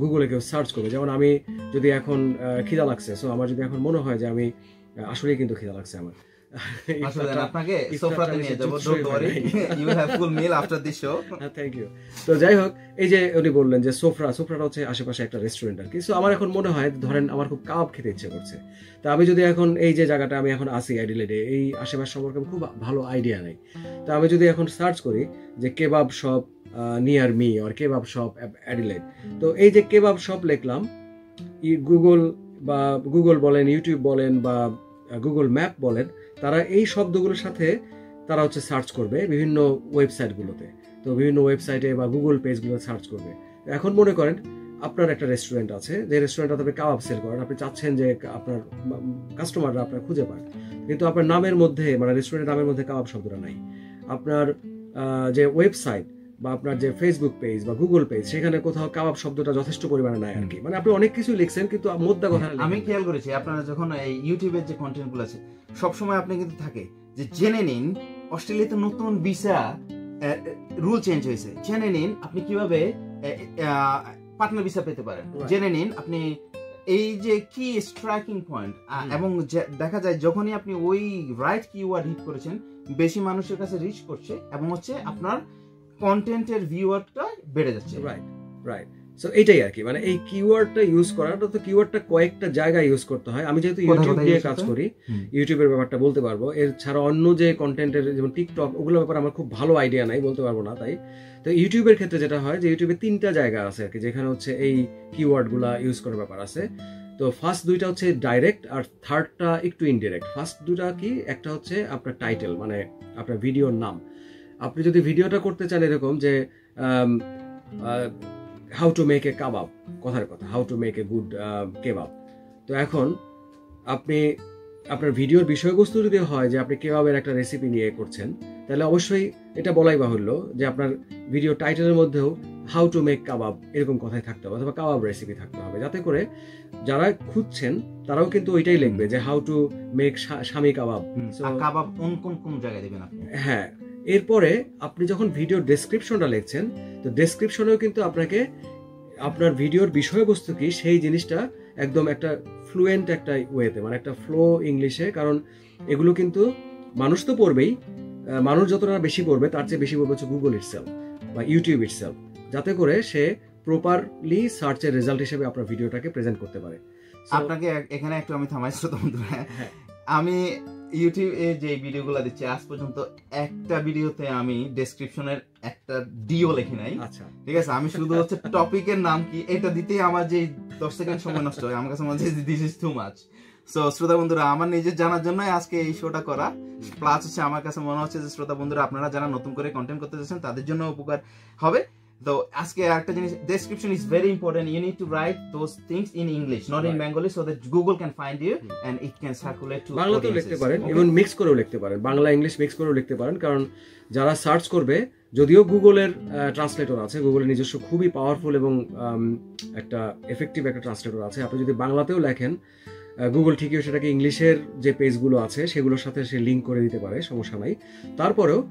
গুগলে কেউ সার্চ করবে, যেমন আমি যদি এখন খিদা লাগছে, সো আমার যদি এখন মনে হয় যে আমি আসলেই কিন্তু খিদা লাগছে আমার, আপনাকে সোফরাতে নিয়ে যাব, don't worry, you have full meal after this show. Thank you. তো যাই হোক, এই যে উনি বললেন যে সোফরাটা হচ্ছে আশেপাশে একটা রেস্টুরেন্ট আর কি। সো আমার এখন মনে হয়, ধরেন আমার খুব কাবাব খেতে ইচ্ছে করছে, তা আমি যদি এখন এই যে জায়গাটা আমি এখন আসি অ্যাডিলেডে, এই আশেপাশ সম্পর্কে খুব ভালো আইডিয়া নেই, তো আমি যদি এখন সার্চ করি যে কেবাব শপ নিয়ার মি আর কেবাব শপ অ্যাডিলেড, তো এই যে কেবাব শপ লিখলাম, গুগল বলেন, ইউটিউব বলেন বা গুগল ম্যাপ বলেন, তারা এই শব্দগুলোর সাথে তারা হচ্ছে সার্চ করবে বিভিন্ন ওয়েবসাইটগুলোতে, তো বিভিন্ন ওয়েবসাইটে বা গুগল পেজগুলো সার্চ করবে। এখন মনে করেন আপনার একটা রেস্টুরেন্ট আছে, যে রেস্টুরেন্টে আপনি কাবাব সেল করেন, আপনি চাচ্ছেন যে আপনার কাস্টমাররা আপনার খুঁজে পায়, কিন্তু আপনার নামের মধ্যে, মানে রেস্টুরেন্টের নামের মধ্যে কাবাব শব্দটা নাই। আপনার যে ওয়েবসাইট বা আপনার যে ফেসবুক পেজ বা গুগল পেজ, সেখানে কোথাও কাবাব শব্দটা যথেষ্ট পরিমাণে নাই আর কি। মানে আপনি অনেক কিছু লিখছেন কিন্তু মোদ্দা কথা আমি খেয়াল করেছি আপনারা যখন এই ইউটিউবের যে কন্টেন্ট গুলো আছে, সবসময় আপনি কিন্তু থাকে যে জেনে নিন অস্ট্রেলিয়াতে নতুন ভিসা রুল চেঞ্জ হয়েছে, জেনে নিন আপনি কিভাবে পার্টনার ভিসা পেতে পারেন, জেনে নিন আপনি এই যে কি স্ট্রাইকিং পয়েন্ট, এবং দেখা যায় যখনই আপনি ওই রাইট কিওয়ার্ড হিট করেছেন, বেশি মানুষের কাছে রিচ করছে এবং হচ্ছে আপনার কন্টেন্টের ভিউয়ারটা বেড়ে যাচ্ছে। Right right. সো এইটাই আর কি, মানে এই কিওয়ার্ডটা ইউজ করাটা, তো কিওয়ার্ডটা কয়েকটা জায়গায় ইউজ করতে হয়। আমি যেহেতু ইউটিউব দিয়ে কাজ করি, ইউটিউবের ব্যাপারটা বলতে পারবো, এর ছাড়া অন্য যে কন্টেন্টের যেমন টিকটক, ওগুলোর ব্যাপারে আমার খুব ভালো আইডিয়া নাই, বলতে পারবো না। তাই তো ইউটিউবের ক্ষেত্রে যেটা হয় যে ইউটিউবে 3টা জায়গা আছে আর কি, যেখানে হচ্ছে এই কিওয়ার্ডগুলা ইউজ করার ব্যাপার আছে। তো ফার্স্ট 2টা হচ্ছে ডাইরেক্ট, আর থার্ডটা একটু ইনডিরেক্ট। ফার্স্ট 2টা কি, একটা হচ্ছে আপনার টাইটেল, মানে আপনার ভিডিওর নাম। আপনি যদি ভিডিওটা করতে চান এরকম যে হাউ টু মেক এ কাবাব, কথার কথা, how to make a good কেবাব, তো এখন আপনি আপনার ভিডিওর বিষয়বস্তু যদি হয় যে আপনি কেবাবের একটা রেসিপি নিয়ে করছেন, তাহলে অবশ্যই এটা বলাই বাহুল্য যে আপনার ভিডিও টাইটেলের মধ্যেও হাউ টু মেক কাবাব এরকম কথাই থাকতে হবে, অথবা কাবাব রেসিপি থাকতে হবে, যাতে করে যারা খুঁজছেন তারাও কিন্তু ওইটাই লিখবে যে হাউ টু মেক স্বামী কাবাব। কাবাব কোন জায়গায় দিবেন আপনি? হ্যাঁ, এরপরে আপনি যখন ভিডিও ডেসক্রিপশনটা লিখছেন, তো ডেসক্রিপশনেও কিন্তু আপনাকে আপনার ভিডিওর বিষয়বস্তু কি সেই জিনিসটা একদম একটা ফ্লুয়েন্ট একটা ওয়েতে, মানে একটা ফ্লো ইংলিশে, কারণ এগুলো কিন্তু মানুষ তো পড়বেই, মানুষ যতটা বেশি পড়বে তার চেয়ে বেশি পড়বে হচ্ছে গুগল ইটসেলফ বা ইউটিউব ইটসেলফ, যাতে করে সে প্রপারলি সার্চের রেজাল্ট হিসেবে আপনার ভিডিওটাকে প্রেজেন্ট করতে পারে। আপনাকে এখানে একটু আমি থামাই শ্রোতা বন্ধুরা, আমি ইউটিউবে যে ভিডিওগুলো দিচ্ছি আজ পর্যন্ত একটা ভিডিওতে আমি ডেসক্রিপশনের একটা ডিও লিখি নাই। আচ্ছা, ঠিক আছে, আমি শুধু হচ্ছে টপিকের নাম কি এটা দিতেই আমার যে 10 সেকেন্ড সময় নষ্ট হয়, আমার কাছে মনে হচ্ছে this is too much. So শ্রোতা বন্ধুরা, আমার নিজের জানার জন্যই আজকে এই শোটা করা, প্লাস হচ্ছে আমার কাছে মনে হচ্ছে যে শ্রোতা বন্ধুরা আপনারা যারা নতুন করে কন্টেন্ট করতে চাচ্ছেন তাদের জন্য উপকার হবে। তো আজকে একটা জিনিস, description is very important, you need to write those things in English, not in Bengali, so that Google can find you and it can circulate to বাংলাতেও লিখতে পারেন, এবং মিক্স করেও লিখতে পারেন, বাংলা ইংলিশ মিক্স করেও লিখতে পারেন, কারণ যারা সার্চ করবে, যদিও গুগলের ট্রান্সলেটর আছে, গুগলের নিজস্ব খুবই পাওয়ারফুল এবং একটা এফেক্টিভ একটা ট্রান্সলেটর আছে, আপনি যদি বাংলাতেও লেখেন, গুগল ঠিকই সেটাকে ইংলিশের যে পেজগুলো আছে সেগুলোর সাথে সে লিঙ্ক করে দিতে পারে, সমস্যা নাই। তারপরেও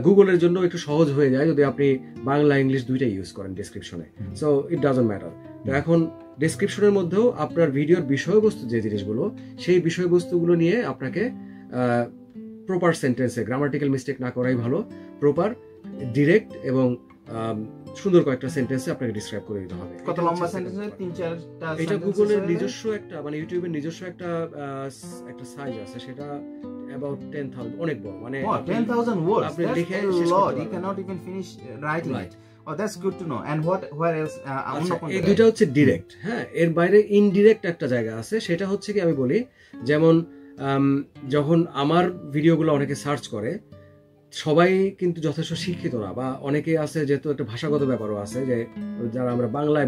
গুগলের জন্য একটু সহজ হয়ে যায় যদি আপনি বাংলা ইংলিশ দুইটাই ইউজ করেন ডেসক্রিপশনে, সো ইট ডাজন্ট ম্যাটার। তো এখন ডেসক্রিপশনের মধ্যেও আপনার ভিডিওর বিষয়বস্তু যে জিনিসগুলো, সেই বিষয়বস্তুগুলো নিয়ে আপনাকে প্রপার সেন্টেন্সে, গ্রামাটিক্যাল মিস্টেক না করাই ভালো, প্রপার ডিরেক্ট এবং সুন্দর কয়েকটা সেন্টেন্সে আপনাকে ডিসক্রাইব করে দিতে হবে। কত লম্বা সেন্টেন্স? 3-4টা। এটা গুগলের নিজস্ব একটা, মানে ইউটিউবের নিজস্ব একটা সাইজ আছে, সেটা about 10,000, অনেক বড়, মানে 10,000 words, আপনি লিখে শেষ করতে পারবেন, you cannot even finish writing it. Oh, that's good to know. And where else? এই দুইটা হচ্ছে ডিরেক্ট। হ্যাঁ, এর বাইরে ইনডিরেক্ট একটা জায়গা আছে, সেটা হচ্ছে কি, আমি বলি যেমন যখন আমার ভিডিওগুলো অনেকে সার্চ করে, সবাই কিন্তু যথেষ্ট শিক্ষিত না, বা অনেকে আছে যেহেতু একটা ভাষাগত ব্যাপারও আছে, যে যারা আমরা বাংলায়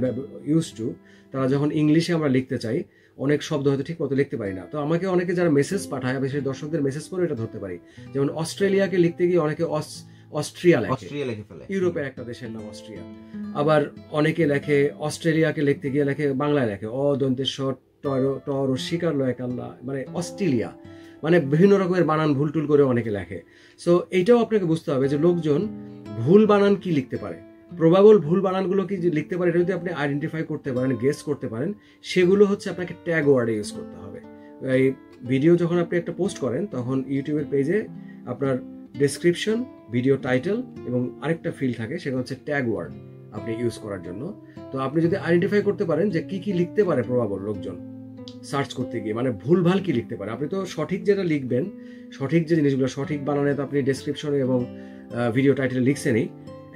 ইউজ টু, তারা যখন ইংলিশে আমরা লিখতে চাই অনেক শব্দ হয়তো ঠিক মতো লিখতে পারি না। তো আমাকে অনেকে যারা মেসেজ পাঠায়, আমি সেই দর্শকদের মেসেজ করে এটা ধরতে পারি। যেমন অস্ট্রেলিয়াকে লিখতে গিয়ে অনেকে অস্ট্রিয়া লেখে, ইউরোপের একটা দেশের নাম অস্ট্রিয়া। আবার অনেকে লেখে অস্ট্রেলিয়াকে লিখতে গিয়ে লেখে বাংলায় লেখে অদন্তেশ্বর টর শিকার লয় কাল্লা, মানে অস্ট্রেলিয়া, মানে বিভিন্ন রকমের বানান ভুল টুল করে অনেকে লেখে। সো এইটাও আপনাকে বুঝতে হবে যে লোকজন ভুল বানান কি লিখতে পারে, প্রবাবল ভুল বানানগুলো কি লিখতে পারে, এটা যদি আপনি আইডেন্টিফাই করতে পারেন, গেস করতে পারেন, সেগুলো হচ্ছে আপনাকে ট্যাগ ওয়ার্ডে ইউজ করতে হবে। এই ভিডিও যখন আপনি একটা পোস্ট করেন তখন ইউটিউবের পেজে আপনার ডেসক্রিপশন, ভিডিও টাইটেল এবং আরেকটা ফিল্ড থাকে, সেটা হচ্ছে ট্যাগ ওয়ার্ড আপনি ইউজ করার জন্য। তো আপনি যদি আইডেন্টিফাই করতে পারেন যে কি কি লিখতে পারে প্রবাবল লোকজন সার্চ করতে গিয়ে, মানে ভুলভাল কি লিখতে পারে, আপনি তো সঠিক যেটা লিখবেন, সঠিক যে জিনিসগুলো সঠিক বানানে তো আপনি ডেসক্রিপশনে এবং ভিডিও টাইটেলে লিখছেনই।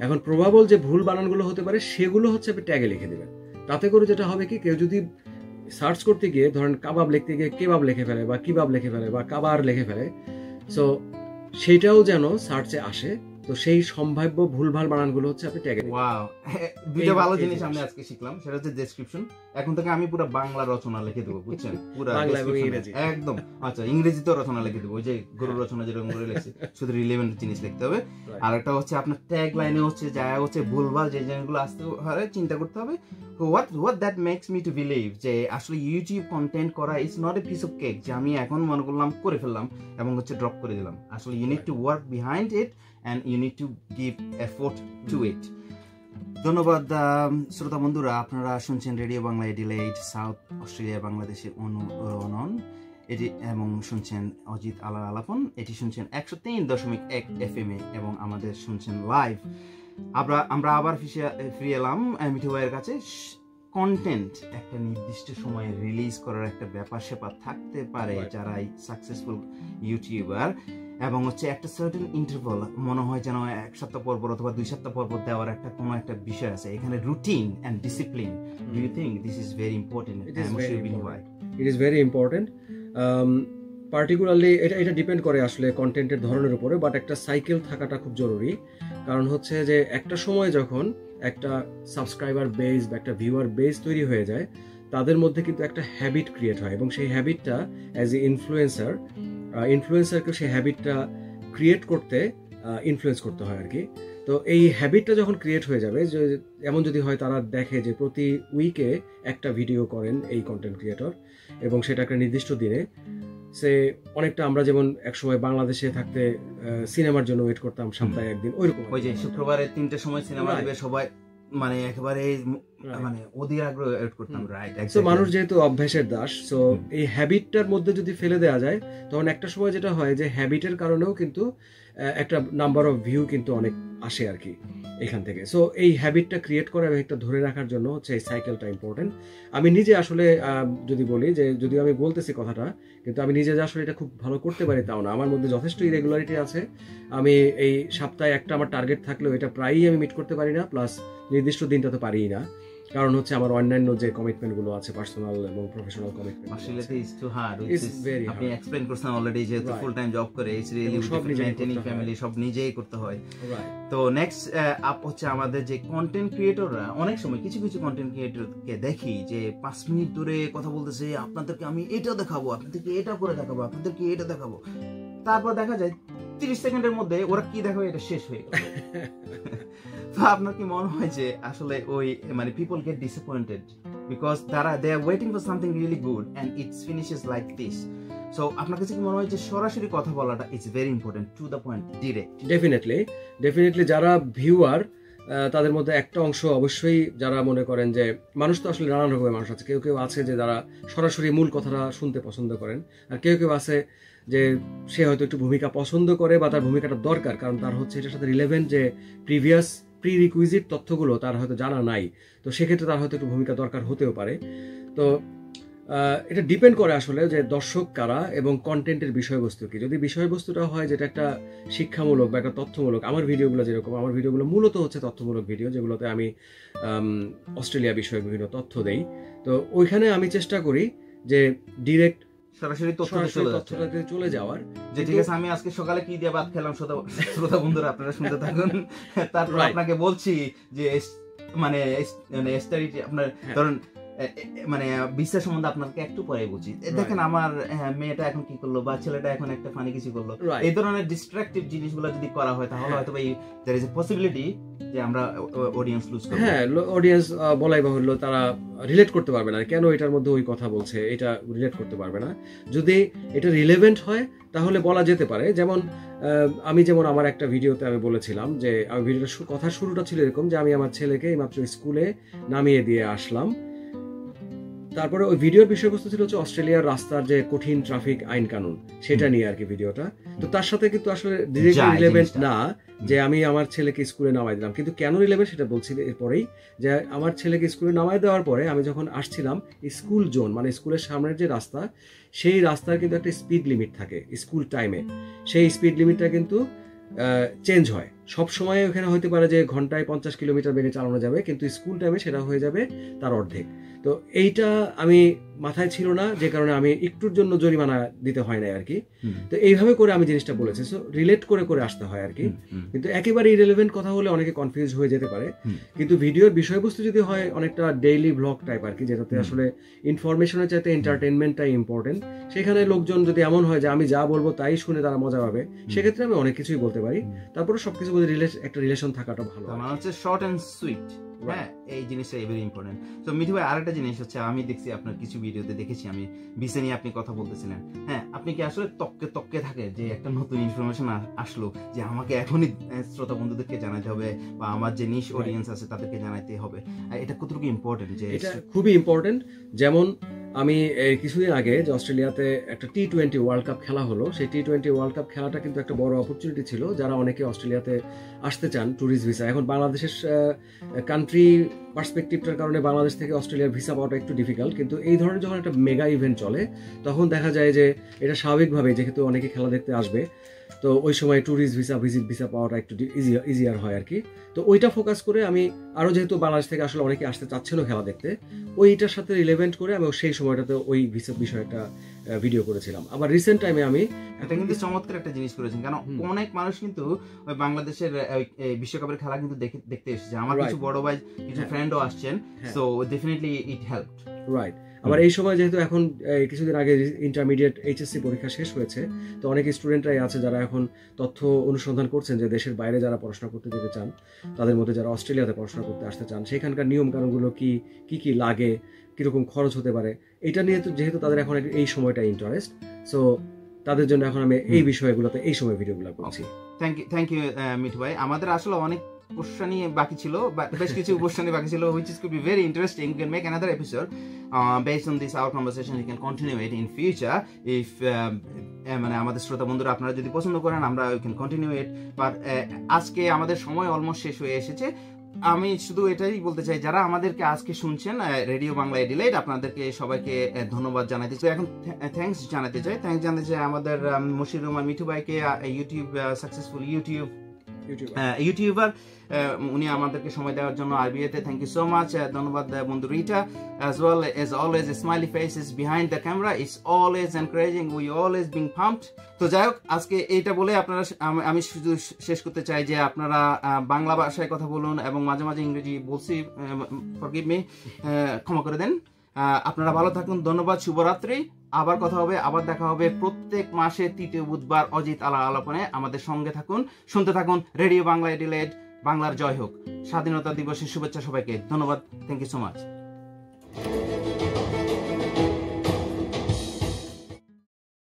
এখন প্রবাবল যে ভুল বানানগুলো হতে পারে সেগুলো হচ্ছে আপনি ট্যাগে লিখে দেবেন। তাতে করে যেটা হবে কি, কেউ যদি সার্চ করতে গিয়ে ধরেন কাবাব লিখতে গিয়ে কেবাব লিখে ফেলে, বা কিবাব লিখে ফেলে, বা কাবার লিখে ফেলে, সো সেইটাও যেন সার্চে আসে। তো সেই সম্ভাব্য ভুলভাল বানানগুলো হচ্ছে আপনি ট্যাগে। ওয়াও, দুইটা ভালো জিনিস আমি আজকে শিখলাম, সেটা হচ্ছে ডেসক্রিপশন। এখন থেকে আমি পুরো বাংলা রচনা লিখে দেবো, বুঝছেন, পুরো বাংলা এবং ইংরেজি একদম। আচ্ছা, ইংরেজিতে রচনা লিখে দেবো, ওই যে গরু রচনা যেরকম করে লিখছি, শুধু রিলেভেন্ট জিনিস লিখতে হবে। আর একটা হচ্ছে আপনার ট্যাগ লাইনে হচ্ছে যা হচ্ছে ভুলভাল যে জিনিসগুলো আসতে পারে চিন্তা করতে হবে। what that makes me to believe যে আসলে ইউটিউব কন্টেন্ট করা is not a piece of cake, যে আমি এখন মনে করলাম করে ফেললাম এবং হচ্ছে ড্রপ করে দিলাম। আসলে you need to work behind it and you need to give effort to it. ধন্যবাদ শ্রোতা বন্ধুরা, আপনারা শুনছেন radio Bangla Adelaide, south Australia বাংলাদেশে অনুরণন এটি, এবং শুনছেন অজিত আলার আলাপন। এটি শুনছেন 103.1 FM এ, এবং আমাদের শুনছেন লাইভ। আমরা আবার ফিরে এলাম মিঠু ভাইয়ের কাছে। কন্টেন্ট একটা নির্দিষ্ট সময়ে রিলিজ করার একটা ব্যাপার স্যাপার থাকতে পারে যারা সাকসেসফুল ইউটিউবার, এবং হচ্ছে একটা সার্টেন ইন্টারভাল, মনে হয় যেন এক সপ্তাহ পর পর অথবা 2 সপ্তাহ পর পর দেওয়ার একটা কোনো একটা বিষয় আছে এখানে, routine and discipline. Do you think this is very important? It is very important. Particularly এটা ডিপেন্ড করে আসলে কন্টেন্টের ধরনের উপরে, বাট একটা সাইকেল থাকাটা খুব জরুরি। কারণ হচ্ছে যে একটা সময় যখন একটা সাবস্ক্রাইবার বেস বা একটা ভিউয়ার বেস তৈরি হয়ে যায়, তাদের মধ্যে কিন্তু একটা হ্যাবিট ক্রিয়েট হয়, এবং সেই হ্যাবিটটা অ্যাজ এ ইনফ্লুয়েন্সারকে সেই হ্যাবিটটা ক্রিয়েট করতে ইনফ্লুয়েন্স করতে হয় আর কি। তো এই হ্যাবিটটা যখন ক্রিয়েট হয়ে যাবে, যে এমন যদি হয় তারা দেখে যে প্রতি উইকে একটা ভিডিও করেন এই কন্টেন্ট ক্রিয়েটর, এবং সেটা একটা নির্দিষ্ট দিনে, সে অনেকটা আমরা যেমন একসময় বাংলাদেশে থাকতে সিনেমার জন্য ওয়েট করতাম সপ্তাহে একদিন, ওইরকম, ওই যে শুক্রবারে 3টের সময় সিনেমা দিবে, সবাই মানে একেবারে মানে অধীর আগ্রহ ওয়েট করতাম, রাইট? সো মানুষ যেহেতু অভ্যাসের দাস, সো এই হ্যাবিটটার মধ্যে যদি ফেলে দেওয়া যায়, তখন একটা সময় যেটা হয় যে হ্যাবিটের কারণেও কিন্তু একটা নাম্বার অফ ভিউ কিন্তু অনেক আসে আর কি এখান থেকে। সো এই হ্যাবিটটা ক্রিয়েট করা এবং একটা ধরে রাখার জন্য হচ্ছে এই সাইকেলটা ইম্পর্টেন্ট। আমি নিজে আসলে যদি বলি যে, যদিও আমি বলতেছি কথাটা, কিন্তু আমি নিজে যে আসলে এটা খুব ভালো করতে পারি তাও না, আমার মধ্যে যথেষ্ট ইরেগুলারিটি আছে। আমি এই সপ্তাহে একটা আমার টার্গেট থাকলেও এটা প্রায়ই আমি মিট করতে পারি না, প্লাস নির্দিষ্ট দিনটা তো পারিই না, কারণ হচ্ছে আমার অন্যান্য যে কমিটমেন্ট গুলো আছে, পার্সোনাল এবং প্রফেশনাল কমিটমেন্ট, আসলে ইজ টু হার্ড। আপনি এক্সপ্লেইন করছেন অলরেডি, যেহেতু ফুল টাইম জব করে, ইটস রিয়েলি মেইনটেইনিং ফ্যামিলি সব নিজেই করতে হয়। তো নেক্সট আপ হচ্ছে আমাদের যে কন্টেন্ট ক্রিয়েটররা, অনেক সময় কিছু কিছু কন্টেন্ট ক্রিয়েটরকে দেখি যে 5 মিনিট ধরে কথা বলতেছে, আপনাদেরকে আমি এটা দেখাবো, আপনাদেরকে এটা করে দেখাবো, আপনাদেরকে এটা দেখাবো, তারপর দেখা যায় 30 সেকেন্ডের মধ্যে ওরা কি দেখাবে এটা শেষ হয়ে গেল। তো আপনার কি মনে হয় যে আসলে ওই মানে people get disappointed because they are waiting for something really good and it's finishes like this? So আপনার কাছে কি মনে হয় যে সরাসরি কথা বলাটা it's very important, to the point, direct? Definitely যারা ভিউয়ার তাদের মধ্যে একটা অংশ অবশ্যই যারা মনে করেন যে, মানুষ তো আসলে নানান রকমের মানুষ আছে, কেউ কেউ আছে যে যারা সরাসরি মূল কথাটা শুনতে পছন্দ করেন, আর কেউ কেউ আছে যে সে হয়তো একটু ভূমিকা পছন্দ করে বা তার ভূমিকাটা দরকার, কারণ তার হচ্ছে এটার সাথে রিলেভেন্ট যে প্রিভিয়াস প্রিরিকুইজিট তথ্যগুলো তার হয়তো জানা নাই, তো সেক্ষেত্রে তার হয়তো একটু ভূমিকা দরকার হতেও পারে। তো এটা ডিপেন্ড করে আসলে যে দর্শক কারা এবং কন্টেন্টের বিষয়বস্তু কি। যদি বিষয়বস্তুটা হয় যেটা একটা শিক্ষামূলক বা একটা তথ্যমূলক, আমার ভিডিওগুলো যেরকম, আমার ভিডিওগুলো মূলত হচ্ছে তথ্যমূলক ভিডিও, যেগুলোতে আমি অস্ট্রেলিয়া বিষয়ে বিভিন্ন তথ্য দেই। তো ওইখানে আমি চেষ্টা করি যে ডিরেক্ট সরাসরি তথ্যটাতে চলে যাওয়ার, যে ঠিক আছে আমি আজকে সকালে কি দিয়ে ভাত খেলাম, শ্রোতা বন্ধুরা আপনারা শুনতে থাকুন। তারপর আপনাকে বলছি যে মানে স্টাডি আপনার ধরুন মানে ভিসা সম্বন্ধে আপনাকে একটু পরে বুঝি, দেখেন আমার মেয়েটা এখন কি করলো বা ছেলেটা এখন একটা ফানি কিছু করলো, এই ধরনের ডিস্ট্রাকটিভ জিনিসগুলো যদি করা হয় তাহলে হয়তো there is a possibility যে আমরা অডিয়েন্স লুজ করব। হ্যাঁ, অডিয়েন্স বলাই বাহুল্য তারা রিলেট করতে পারবে না, কেন এটার মধ্যে ওই কথা বলছে এটা রিলেট করতে পারবে না। যদি এটা রিলেভেন্ট হয় তাহলে বলা যেতে পারে। যেমন আমি যেমন আমার একটা ভিডিওতে আমি বলেছিলাম যে আমি ভিডিওটা কথা শুরুটা ছিল এরকম যে আমি আমার ছেলেকে এইমাত্র স্কুলে নামিয়ে দিয়ে আসলাম, তারপরে ওই ভিডিওর বিষয়বস্তু ছিল হচ্ছে অস্ট্রেলিয়ার রাস্তার যে কঠিন ট্রাফিক আইন কানুন সেটা নিয়ে আর কি ভিডিওটা। তো তার সাথে কিন্তু আসলে ডিরেক্টলি রিলেভেন্ট না যে আমি আমার ছেলেকে স্কুলে নামাই দিলাম, কিন্তু কেন রিলেভেন্ট সেটা বলছি এরপরেই, যে আমার ছেলেকে স্কুলে নামাই দেওয়ার পরে আমি যখন আসছিলাম স্কুল জোন মানে স্কুলের সামনের যে রাস্তা, সেই রাস্তার কিন্তু একটা স্পিড লিমিট থাকে স্কুল টাইমে, সেই স্পিড লিমিটটা কিন্তু চেঞ্জ হয় সব সময়। ওখানে হতে পারে যে ঘন্টায় 50 কিলোমিটার বেগে চালানো যাবে, কিন্তু স্কুল টাইমে সেটা হয়ে যাবে তার অর্ধেক। তো এইটা আমি মাথায় ছিল না, যে কারণে আমি একটুর জন্য জরিমানা দিতে হয় না আর কি। তো এইভাবে করে আমি জিনিসটা বলেছি, সো রিলেট করে করে আসতে হয় আর কি। কিন্তু একেবারে ইরেলেভেন্ট কথা হলে অনেকে কনফিউজ হয়ে যেতে পারে, কিন্তু ভিডিওর বিষয়বস্তু যদি হয় অনেকটা ডেইলি ব্লগ টাইপ আর কি, যেটাতে আসলে ইনফরমেশনের চাইতে এন্টারটেনমেন্টটাই ইম্পর্টেন্ট, সেখানে লোকজন যদি এমন হয় যে আমি যা বলবো তাই শুনে তারা মজা পাবে, সেক্ষেত্রে আমি অনেক কিছুই বলতে পারি। তারপরে সবকিছু মধ্যে একটা রিলেশন থাকাটা ভালো, মানে হচ্ছে শর্ট এন্ড সুইট। হ্যাঁ, এই জিনিসটা ভেরি ইম্পর্টেন্ট। তো মিঠু ভাই আরেকটা জিনিস হচ্ছে, আমি দেখছি আপনার কিছু ভিডিওতে দেখেছি আমি ভিসা নিয়ে আপনি কথা বলতেছিলেন। হ্যাঁ, আপনি কি আসলে তককে থাকে যে একটা নতুন ইনফরমেশন আসলো যে আমাকে এখনই শ্রোতা বন্ধুদেরকে জানাতে হবে বা আমার যে নিশ অডিয়েন্স আছে তাদেরকে জানাতে হবে, এটা কতটুকু ইম্পর্টেন্ট? যে এটা খুবই ইম্পর্টেন্ট। যেমন আমি কিছুদিন আগে যে অস্ট্রেলিয়াতে একটা T20 ওয়ার্ল্ড কাপ খেলা হলো, সেই T20 ওয়ার্ল্ড কাপ খেলাটা কিন্তু একটা বড় অপরচুনিটি ছিল যারা অনেকে অস্ট্রেলিয়াতে আসতে চান ট্যুরিস্ট ভিসা। এখন বাংলাদেশের কান্ট্রি পার্সপেক্টিভটার কারণে বাংলাদেশ থেকে অস্ট্রেলিয়ার ভিসা পাওয়াটা একটু ডিফিকাল্ট, কিন্তু এই ধরনের যখন একটা মেগা ইভেন্ট চলে তখন দেখা যায় যে এটা স্বাভাবিকভাবে, যেহেতু অনেকে খেলা দেখতে আসবে, তো ওই সময় ট্যুরিস্ট ভিসা ভিজিট ভিসা পাওয়াটা একটু ইজিয়ার হয় আর কি। তো ওইটা ফোকাস করে আমি আরও, যেহেতু বাংলাদেশ থেকে আসলে অনেকে আসতে চাচ্ছিল খেলা দেখতে, ওইটার সাথে রিলেভেন্ট করে আমি সেই সময়টাতে ওই ভিসা বিষয়ে একটা ভিডিও করেছিলাম। আবার রিসেন্ট টাইমে আমি এটা কিন্তু চমৎকার একটা জিনিস করেছেন, কারণ অনেক মানুষ কিন্তু ওই বাংলাদেশের বিশ্বকাপের খেলা কিন্তু দেখতে এসেছে। আমার কিছু বড় ভাই কিছু ফ্রেন্ডও আসছেন, so definitely it helped. Right. আবার এই সময় যেহেতু এখন কিছুদিন আগে ইন্টারমিডিয়েট HSC পরীক্ষা শেষ হয়েছে, তো অনেক স্টুডেন্টরাই আছে যারা এখন তথ্য অনুসন্ধান করছেন যে দেশের বাইরে যারা পড়াশোনা করতে যেতে চান, তাদের মধ্যে যারা অস্ট্রেলিয়াতে পড়াশোনা করতে আসতে চান, সেখানকার নিয়ম কানুনগুলো কি লাগে, কিরকম খরচ হতে পারে, এটা নিয়ে তো যেহেতু তাদের এখন এই সময়টা ইন্টারেস্ট, সো তাদের জন্য এখন আমি এই বিষয়গুলোতে এই সময় ভিডিওগুলো করছি। থ্যাংক ইউ মিঠু ভাই। আমাদের আসলে অনেক কোশ্চেনই বাকি ছিল, বেশ কিছু কোশ্চেনই বাকি ছিল, which is could be very interesting. You can make another episode based on this our conversation. You can continue it in future if মানে আমাদের শ্রোতা বন্ধুরা আপনারা যদি পছন্দ করেন, আমরা we can continue it. But আজকে আমাদের সময় অলমোস্ট শেষ হয়ে এসেছে। আমি শুধু এটাই বলতে চাই, যারা আমাদেরকে আজকে শুনছেন রেডিও বাংলা এডিলেড, আপনাদেরকে সবাইকে ধন্যবাদ জানাতে চাই। এখন থ্যাঙ্কস জানাতে চাই আমাদের মশির রহমান মিঠু ভাইকে, ইউটিউব সাকসেসফুল ইউটিউবার, উনি আমাদেরকে সময় দেওয়ার জন্য আরবিএতে থ্যাংক ইউ সো মাচ। ধন্যবাদ বন্ধু Rita, as well as always smiley faces behind the camera. It's always encouraging, we always being pumped. তো যাই হোক, আজকে এইটা বলে আপনারা, আমি শুধু শেষ করতে চাই যে আপনারা বাংলা ভাষায় কথা বলুন এবং মাঝে মাঝে ইংরেজি বলছি, ফরগিভ মি, ক্ষমা করে দেন। আপনারা ভালো থাকুন, ধন্যবাদ, শুভরাত্রি। আবার কথা হবে, আবার দেখা হবে প্রত্যেক মাসে তৃতীয় বুধবার অজিত আলাপনে। আমাদের সঙ্গে থাকুন, শুনতে থাকুন রেডিও বাংলা এডিলেড। বাংলার জয় হোক। স্বাধীনতা দিবসের শুভেচ্ছা সবাইকে। ধন্যবাদ। Thank you so much.